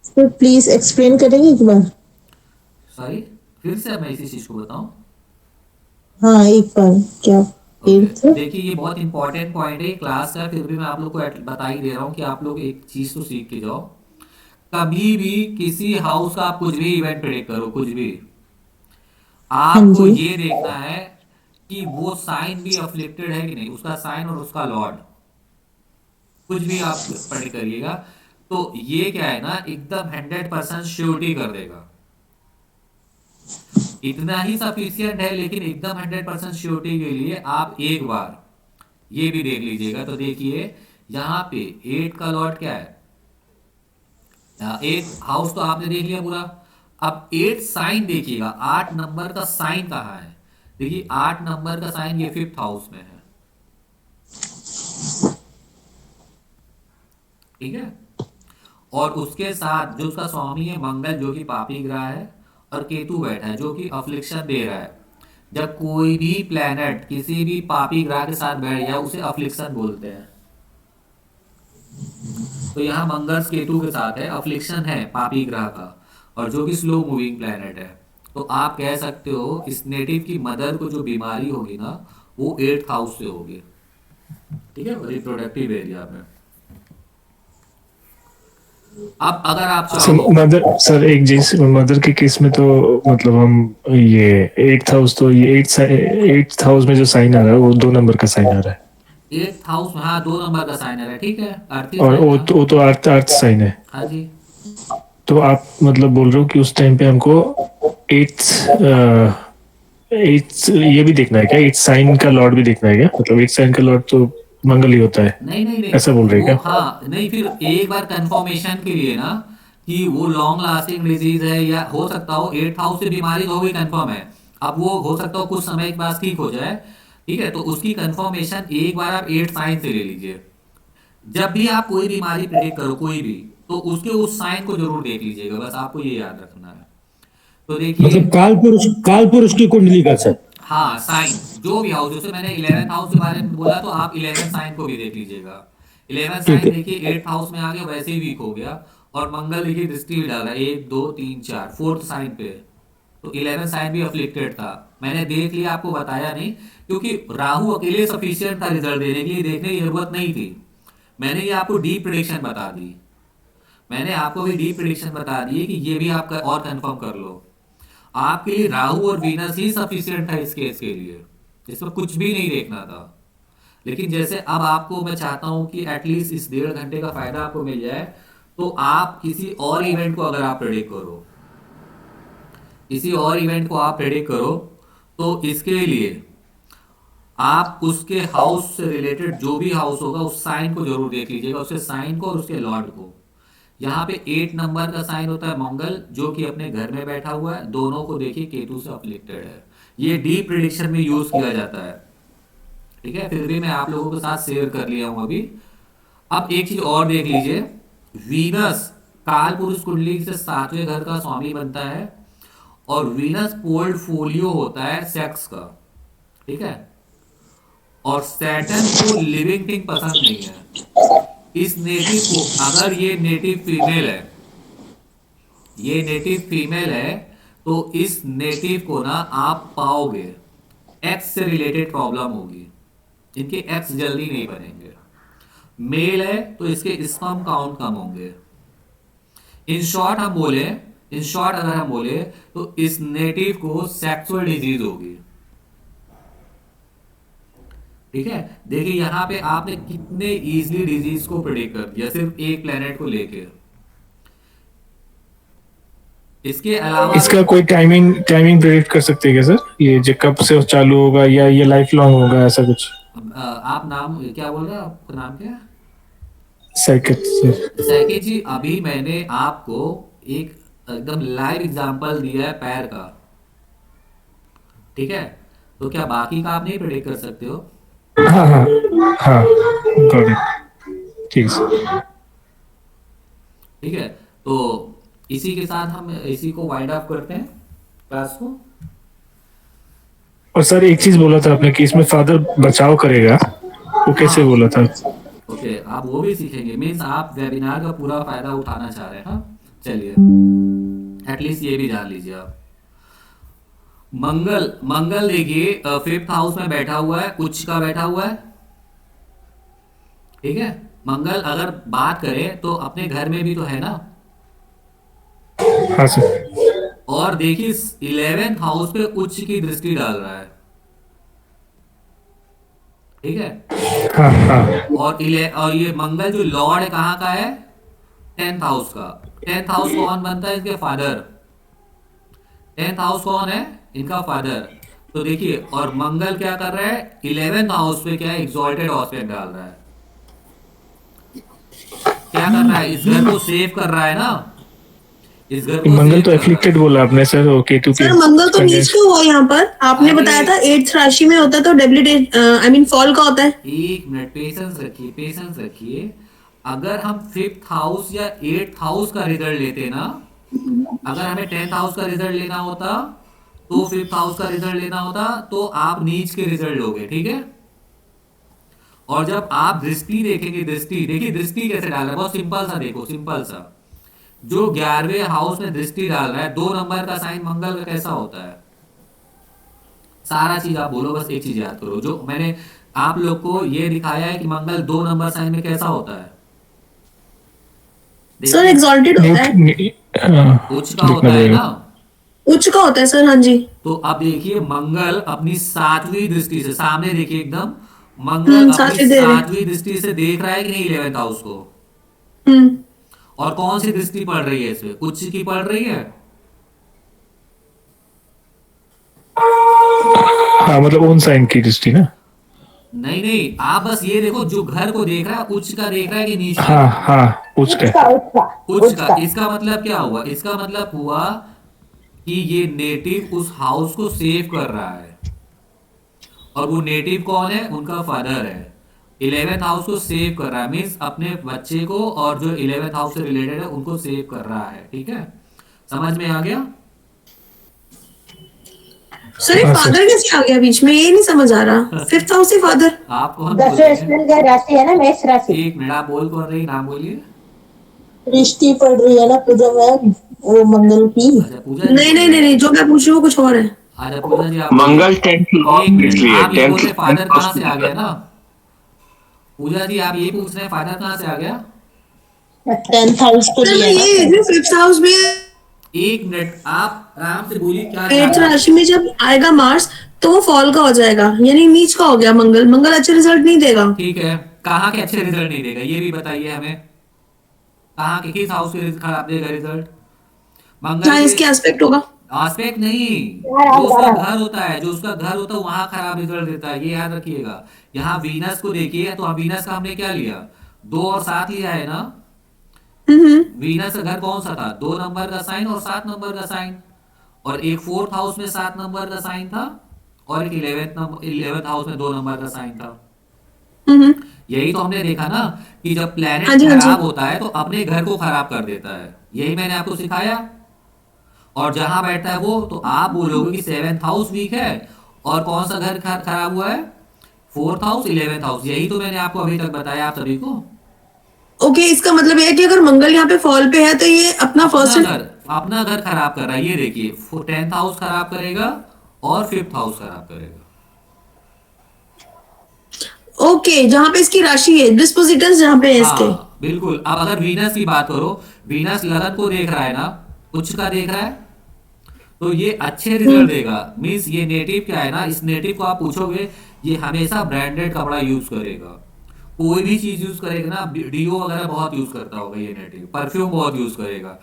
S4: सर प्लीज एक्सप्लेन करेंगे एक बार?
S1: सॉरी, फिर से मैं इसी चीज को बताऊं।
S4: हाँ एक बार, क्या
S1: ओके,
S4: फिर से?
S1: देखिए ये बहुत इंपॉर्टेंट पॉइंट है क्लास का, फिर भी मैं आप लोग को बता ही दे रहा हूँ कि आप लोग एक चीज तो सीख के जाओ। कभी भी किसी हाउस का आप कुछ भी इवेंट प्रेडिक्ट करो, कुछ भी,
S4: हाँ
S1: आपको
S4: जी।
S1: ये देखना है कि वो साइन भी अफ्लिक्टेड है कि नहीं, उसका साइन और उसका लॉर्ड, कुछ भी आप प्रेडिक्ट करिएगा। तो ये क्या है ना, एकदम 100% श्योरिटी कर देगा। इतना ही सफिशियंट है, लेकिन एकदम 100% श्योरिटी के लिए आप एक बार ये भी देख लीजिएगा। तो देखिए यहाँ पे 8 का लॉर्ड क्या है, 8th हाउस तो आपने देख लिया पूरा। अब 8th साइन देखिएगा, 8 नंबर का साइन कहाँ है। देखिए 8 नंबर का साइन ये 5th हाउस में है। ठीक है, और उसके साथ जो उसका स्वामी है मंगल, जो कि पापी ग्रह है, और केतु बैठा है जो कि अफ्लिक्शन दे रहा है। जब कोई भी प्लेनेट किसी भी पापी ग्रह के साथ बैठ जाए उसे अफ्लिक्शन बोलते हैं। तो यहाँ मंगल केतु के साथ है, अफ्लिक्शन है पापी ग्रह का, और जो कि स्लो मूविंग प्लेनेट है। तो आप कह सकते हो इस नेटिव की मदर को जो बीमारी होगी ना, वो 8th हाउस से होगी। ठीक है, रिप्रोडक्टिव एरिया में। अब अगर आप
S8: सर
S1: चाहो,
S8: मदर, सर एक चीज, मदर के केस में तो मतलब हम ये 8th हाउस, तो ये 8th हाउस में जो साइन आ रहा है वो 2 नंबर का साइन आ रहा है,
S1: 8th हाउस में, हाँ 2 नंबर का साइन है, ठीक है, अर्थी
S8: और
S1: साइन था।
S8: वो तो अर्थ अर्थ साइन है।
S1: हाँ जी,
S8: तो आप मतलब बोल रहे हो कि उस टाइम पे हमको 8th 8th ये भी देखना है क्या, 8th साइन का लॉर्ड भी देखना है क्या? मतलब 8th साइन का लॉर्ड तो मंगल ही होता है,
S1: नहीं नहीं
S8: ऐसा बोल
S1: नहीं,
S8: रहे हैं
S1: वो
S8: क्या?
S1: हाँ नहीं, फिर एक बार कंफर्मेशन के लिए ना, कि वो लॉन्ग लास्टिंग डिजीज है, या हो सकता हो 8th हाउस से बीमारी हो गई, कंफर्म है। अब वो हो सकता हो कुछ समय के बाद ठीक हो जाए। ठीक है, तो उसकी कंफर्मेशन एक बार आप 8th साइन से ले लीजिए। जब भी आप कोई बीमारी प्रेडिक्ट करो, कोई भी, तो उसके उस साइन को जरूर देख लीजिएगा, बस आपको ये याद रखना है। तो देखिए,
S9: मतलब काल पुरुष की कुंडली का सर।
S1: हाँ साइन जो भी हाउस, जैसे मैंने 11th हाउस के बारे में बोला, तो आप 11th साइन को भी देख लीजिएगा। 11th
S9: ठीक
S1: साइन
S9: है।
S1: देखिए 8th हाउस में आ गया, वैसे ही वीक हो गया। और मंगल देखिए दृष्टि भी डाला, 1 2 3 4 4th साइन पे। तो 11th साइन भी अफ्लिक्टेड था, मैंने देख लिया, आपको बताया नहीं, क्योंकि राहु अकेले सफिशियंट था रिजल्ट देने के लिए, देखने की जरूरत नहीं थी। मैंने ये आपको डीप प्रिडिक्शन बता दी, मैंने आपको भी डीप प्रिडिक्शन बता दी कि ये भी आप और कंफर्म कर लो। आपके लिए राहु और वीनस ही सफिशियंट है इस केस के लिए, इसमें कुछ भी नहीं देखना था। लेकिन जैसे अब आपको मैं चाहता हूं कि एटलीस्ट इस 1.5 घंटे का फायदा आपको मिल जाए, तो आप किसी और इवेंट को अगर आप प्रेडिक्ट करो, किसी और इवेंट को आप प्रेडिक्ट करो, तो इसके लिए आप उसके हाउस से रिलेटेड जो भी हाउस होगा उस साइन को जरूर देख लीजिएगा, उसके साइन को और उसके लॉर्ड को। यहाँ पे 8 नंबर का साइन होता है मंगल, जो कि अपने घर में बैठा हुआ है, दोनों को देखिए केतु से अफलिक्टेड है। ये डीप प्रिडिक्शन में यूज किया जाता है। ठीक है, फिर भी मैं आप लोगों के साथ शेयर कर लिया हूं अभी। अब एक चीज और देख लीजिए, वीनस काल पुरुष कुंडली से 7वें घर का स्वामी बनता है, और वीनस पोर्टफोलियो होता है सेक्स का। ठीक है, और सैटर्न को लिविंग थिंग पसंद नहीं है। इस नेटिव को, अगर ये नेटिव फीमेल है, ये नेटिव फीमेल है, तो इस नेटिव को ना आप पाओगे, एक्स से रिलेटेड प्रॉब्लम होगी, इनके एक्स जल्दी नहीं बनेंगे। मेल है तो इसके स्पर्म काउंट कम होंगे। इन शॉर्ट हम बोले, इन शॉर्ट अगर हम बोले, तो इस नेटिव को सेक्सुअल डिजीज होगी। ठीक है, देखिए यहां पे आपने कितने इजीली डिजीज को प्रेडिक्ट कर दिया सिर्फ एक प्लेनेट को लेके। इसके अलावा
S8: इसका कोई टाइमिंग टाइमिंग प्रेडिक्ट कर सकते हैं क्या सर, ये जो कब से चालू होगा या ये लाइफ लॉन्ग होगा, ऐसा कुछ?
S1: आप नाम क्या बोल रहे हैं, आपका नाम क्या है?
S8: Cycle sir.
S1: सैकेत जी, अभी मैंने आपको एक एकदम लाइव एग्जांपल दिया है पैर का। ठीक है, तो क्या बाकी का आप नहीं प्रेडिक्ट कर सकते हो?
S8: हाँ हाँ हाँ, got it. ठीक है।
S1: ठीक है, तो इसी के साथ हम इसी को वाइंड अप करते हैं क्लास को।
S8: और सर एक चीज बोला था आपने कि इसमें फादर बचाव करेगा, वो कैसे बोला था?
S1: ओके, आप वो भी सीखेंगे, मीन्स आप वेबिनार का पूरा फायदा उठाना चाह रहे हैं। हाँ, चलिए एटलीस्ट ये भी जान लीजिए आप। मंगल, मंगल देखिए 5th हाउस में बैठा हुआ है, उच्च का बैठा हुआ है। ठीक है, मंगल अगर बात करें तो अपने घर में भी तो है ना।
S8: हाँ सर।
S1: और देखिए 11th हाउस पे उच्च की दृष्टि डाल रहा है। ठीक है,
S8: हाँ हाँ
S1: और ये मंगल जो लॉर्ड है कहाँ का है? 10th हाउस का। 10th हाउस कौन बनता है? इसके फादर। 10th हाउस कौन है? इनका फादर। तो देखिए, और मंगल क्या कर रहा है? 11th हाउस पे क्या है? एग्जॉल्टेड ऑस्पेक्ट डाल रहा है। क्या कर रहा है? इस घर को सेव कर रहा है ना, इस घर को
S8: मंगल
S1: सेव
S8: तो
S1: कर रहा है।
S8: एफ्लिक्टेड बोला आपने सर, ओके क्योंकि
S4: सर मंगल तो नीच क्यों हुआ यहाँ पर? आपने
S1: अरे-
S4: बताया था 8th राशि में होता है तो डेबिलिट आई मीन फॉल का होता है।
S1: एक मिनट, पेशेंस रखिए, पेशेंस रखिए। अगर हम 5th हाउस या 8th हाउस का रिजल्ट लेते ना, अगर हमें 10th हाउस का रिजल्ट लेना होता तो 5th हाउस का रिजल्ट लेना होता, तो आप नीच के रिजल्ट लोगे। ठीक है, और जब आप दृष्टि देखेंगे, दृष्टि देखिए, दृष्टि कैसे डाल रहा है, बहुत सिंपल सा देखो, सिंपल सा। जो 11वें हाउस में दृष्टि डाल रहा है, 2 नंबर का साइन मंगल का कैसा होता है? सारा चीज आप बोलो, बस एक चीज याद करो, जो मैंने आप लोग को ये दिखाया है कि मंगल 2 नंबर साइन में कैसा होता है।
S4: सर एग्जॉल्टेड होता है,
S1: उच्च का होता है ना।
S4: उच्च का होता है सर। हाँ जी,
S1: तो अब देखिए, मंगल अपनी 7वीं दृष्टि से, सामने देखिए एकदम, मंगल अपनी
S4: सातवीं दे रहे।
S1: 7वीं दृष्टि से देख रहा है कि नहीं 11th हाउस को।
S4: हम्म,
S1: और कौन सी दृष्टि पड़ रही है इसमें? उच्च की पड़ रही है।
S8: हाँ मतलब ओन साइन की दृष्टि ना।
S1: नहीं नहीं, आप बस ये देखो, जो घर को देख रहा है उच्च का देख रहा है कि नीच का?
S8: हाँ हाँ उच्च का।
S1: उच्च का। इसका मतलब क्या हुआ? इसका मतलब हुआ कि ये नेटिव उस हाउस को सेव कर रहा है, और वो नेटिव कौन है? उनका फादर है। 11th हाउस को सेव कर रहा है, मीन्स अपने बच्चे को और जो 11th हाउस से रिलेटेड है उनको सेव कर रहा है। ठीक है, समझ में आ गया?
S4: सर ये फादर कैसे आ गया बीच में? ये नहीं समझ आ रहा। 5th हाउस से फादर।
S1: आप कौन बोल रहे हैं?
S3: राशि है ना, मेष राशि।
S1: एक मिनट, आप बोल कौन रही? नाम बोलिए।
S4: दृष्टि पड़ रही है ना पूजा मैम, वो मंगल की।
S1: अच्छा, पूजा
S4: नहीं नहीं नहीं, जो मैं पूछ रही हूँ कुछ और है।
S1: अच्छा पूजा जी, आप
S10: मंगल 10th
S1: एक मिनट,
S10: इसलिए
S1: आप ये बोल रहे
S10: 10th
S1: फादर कहाँ से आ गया ना? पूजा जी, आप ये पूछ रहे हैं फादर कहाँ से आ गया?
S4: 10th हाउस को
S7: सर मैं
S4: लिया
S7: ये
S4: ना।
S7: 5th हाउस में
S1: एक मिनट, आप आराम से बोलिए क्या
S4: 8th
S1: चाह रहे हैं?
S4: राशि में जब आएगा मार्स तो वो फॉल का हो जाएगा, यानी नीच का हो गया मंगल। मंगल अच्छे रिजल्ट नहीं देगा।
S1: ठीक है, कहाँ के अच्छे रिजल्ट नहीं देगा ये भी बताइए हमें। कहाँ के, किस हाउस के खराब देगा रिजल्ट? मंगल
S4: जहाँ इसके एस्पेक्ट होगा।
S1: आस्पेक्ट नहीं, जो उसका घर होता है, जो उसका घर होता है वहां खराब रिजल्ट देता है, ये याद रखिएगा। यहाँ वीनस को देखिए, तो वीनस का हमने क्या लिया? 2 और 7 लिया है ना। वीनस का घर कौन सा था? 2 नंबर का साइन और 7 नंबर का साइन, और एक 4th हाउस में 7 नंबर का साइन था, और एक 11th हाउस में 2 नंबर का साइन था। यही तो हमने देखा ना कि जब प्लेनेट
S4: हाँ जी, हाँ जी।
S1: खराब होता है तो अपने घर को खराब कर देता है। यही मैंने आपको सिखाया। और जहां बैठता है वो, तो आप बोलोगे कि 7th हाउस वीक है, और कौन सा घर खराब हुआ है? 4th house, 11th house. यही तो मैंने आपको अभी तक बताया आप सभी को।
S4: ओके, इसका मतलब ये है कि अगर मंगल यहाँ पे फॉल पे है तो ये अपना फर्स्ट
S1: अपना घर खराब कर रहा है। ये देखिए, 10th हाउस खराब करेगा और 5th हाउस खराब करेगा।
S4: ओके, जहाँ पे इसकी राशि है, डिस्पोजिटर्स जहाँ पे है इसके।
S1: हाँ बिल्कुल। अब अगर वीनस की बात करो, वीनस लगन को देख रहा है ना, उच्च का देख रहा है, तो ये अच्छे रिजल्ट देगा। मीन्स ये नेटिव क्या है ना, इस नेटिव को आप पूछोगे, ये हमेशा ब्रांडेड कपड़ा यूज करेगा। कोई भी चीज यूज करेगा ना, डीओ वगैरह बहुत यूज करता होगा ये नेटिव, परफ्यूम बहुत यूज करेगा।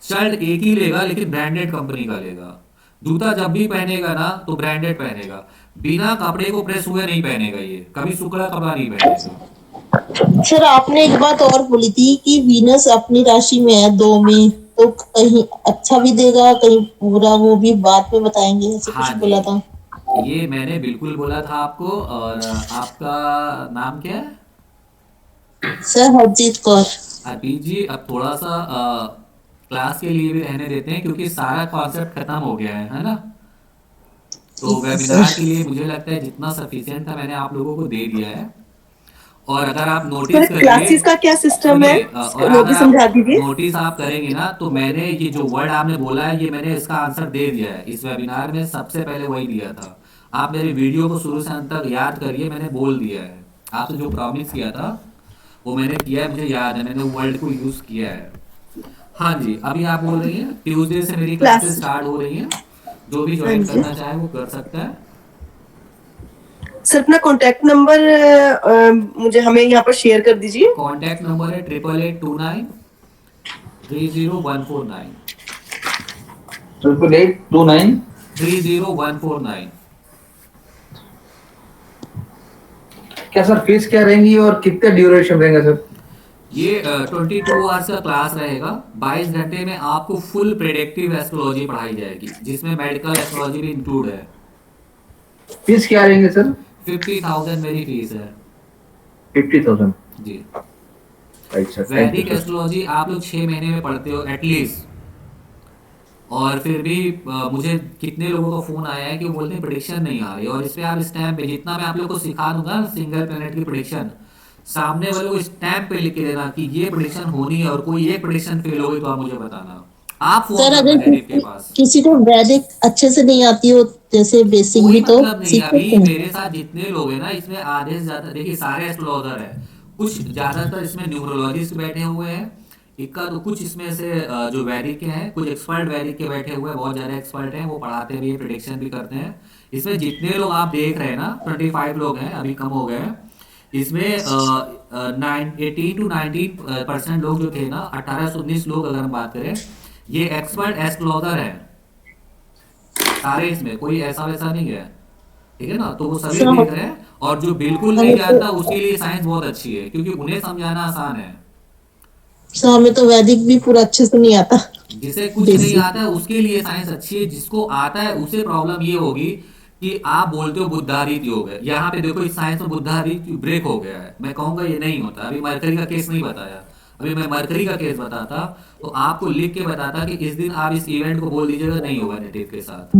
S1: शर्ट एक ही लेगा लेकिन ब्रांडेड कंपनी का लेगा। जूता जब भी पहनेगा ना तो ब्रांडेड पहनेगा, बिना कपड़े को प्रेस हुए नहीं पहनेगा, ये कभी सूखा कपड़ा नहीं पहनेगा।
S4: सर आपने एक बात और बोली थी कि वीनस अपनी राशि में है 2 में, तो कहीं अच्छा भी देगा कहीं बुरा, वो भी बाद में बताएंगे, ऐसे
S1: हाँ
S4: कुछ
S1: जी।
S4: बोला था।
S1: ये मैंने बिल्कुल बोला था आपको। और आपका नाम क्या है?
S4: सर हरजीत कौर।
S1: अर्पित जी, अब थोड़ा सा क्लास के लिए भी रहने देते हैं क्योंकि सारा कॉन्सेप्ट खत्म हो गया है ना। तो
S4: ठीक है
S1: वेबिनार के
S4: सर।
S1: लिए मुझे लगता है जितना सफिशिएंट था मैंने आप लोगों को दे दिया है। और अगर आप
S7: सर
S1: नोटिस करिए,
S7: क्लासेस का क्या सिस्टम है,
S1: सुनिए, और
S7: वो
S1: अगर
S7: भी
S1: आप
S7: समझा दीजिए।
S1: नोटिस आप करेंगे ना तो मैंने ये जो वर्ड आपने बोला है ये मैंने इसका आंसर दे दिया है इस वेबिनार में, सबसे पहले वही दिया था। आप मेरे वीडियो को शुरू से अंत तक याद करिए, मैंने बोल दिया है। आपसे जो प्रॉमिस किया था वो मैंने किया है, मुझे याद है, मैंने वर्ड को यूज किया है। हाँ जी, अभी आप बोल रही हैं ट्यूसडे से मेरी क्लासेस
S7: क्लास।
S1: स्टार्ट हो रही हैं, जो भी
S7: हाँ
S1: ज्वाइन
S7: जी
S1: करना चाहे वो कर सकता है।
S7: सर, अपना कॉन्टेक्ट नंबर मुझे हमें यहाँ पर शेयर कर दीजिए।
S1: कॉन्टैक्ट नंबर है 8829 30149
S5: 829।
S1: 30149।
S5: क्या सर फीस क्या रहेंगी और कितने ड्यूरेशन रहेगा सर?
S1: ये 22 आवर्स का क्लास रहेगा। 22 घंटे में आपको फुल प्रेडिक्टिव एस्ट्रोलॉजी पढ़ाई जाएगी जिसमें मेडिकल एस्ट्रोलॉजी भी इंक्लूड है।
S5: फीस क्या रहेंगे सर?
S1: 50,000 मेरी फीस है
S5: 50,000।
S1: जी।
S5: राइट सर, थैंक यू
S1: वैदिक
S5: सर।
S1: एस्ट्रोलॉजी आप लोग 6 महीने में पढ़ते हो एटलीस्ट। और फिर भी मुझे कितने लोगों का फोन आया है कि वो बोलते हैं प्रेडिक्शन नहीं आ रही, और इस पे आप स्टैम्प पे, जितना मैं आप लोग को सिखा दूंगा सिंगल प्लेनेट की प्रेडिक्शन, सामने वाले को स्टैम्प पे लिख के देना कि ये प्रेडिक्शन होनी है, और कोई एक प्रेडिक्शन फेल होगी तो आप मुझे बताना। आप फोन
S4: सर
S1: करना
S4: अगर
S1: नेटिव के पास।
S4: किसी को वैदिक अच्छे से नहीं आती हो, जैसे बेसिक
S1: कोई
S4: भी, तो
S1: मतलब नहीं।
S4: सीख
S1: अभी
S4: सकते हैं।
S1: मेरे साथ जितने लोग हैं ना इसमें आधे से ज्यादा, देखिए सारे एस्ट्रोलॉजर हैं, कुछ ज्यादातर इसमें न्यूमरोलॉजिस्ट बैठे हुए हैं, इक्का तो कुछ इसमें से जो वैदिक के हैं, कुछ एक्सपर्ट वैदिक के बैठे हुए हैं, बहुत ज्यादा एक्सपर्ट हैं, वो पढ़ाते भी हैं, प्रिडिक्शन भी करते हैं। इसमें जितने लोग आप देख रहे हैं ना 25 लोग हैं, अभी कम हो गए हैं। इसमें 18 to 19% लोग जो थे ना, 18 से 19 लोग अगर हम बात करें, ये एक्सपर्ट एस्ट्रोलॉजर हैं सारे, इसमें कोई ऐसा वैसा नहीं है, ठीक है ना। तो वो सभी
S4: सर
S1: देख रहे हैं, और जो बिल्कुल नहीं
S4: हमें
S1: जानता
S4: तो
S1: उसके लिए साइंस बहुत अच्छी है क्योंकि उन्हें समझाना आसान है।
S4: सर हमें तो वैदिक भी पूरा अच्छे से नहीं आता।
S1: जिसे कुछ नहीं
S4: बेसिक।
S1: आता है उसके लिए साइंस अच्छी है, जिसको आता है उसे प्रॉब्लम ये होगी कि आप बोलते हो बुद्धादित्य योग है, यहाँ पे देखो इस साइंस में बुद्धादित्य ब्रेक हो गया है। मैं कहूंगा ये नहीं होता। अभी मरकरी का केस नहीं बताया, अभी मैं मरकरी का केस बताता तो आपको लिख के बताता कि इस दिन आप इस इवेंट को बोल दीजिएगा, नहीं होगा नेटिव के साथ।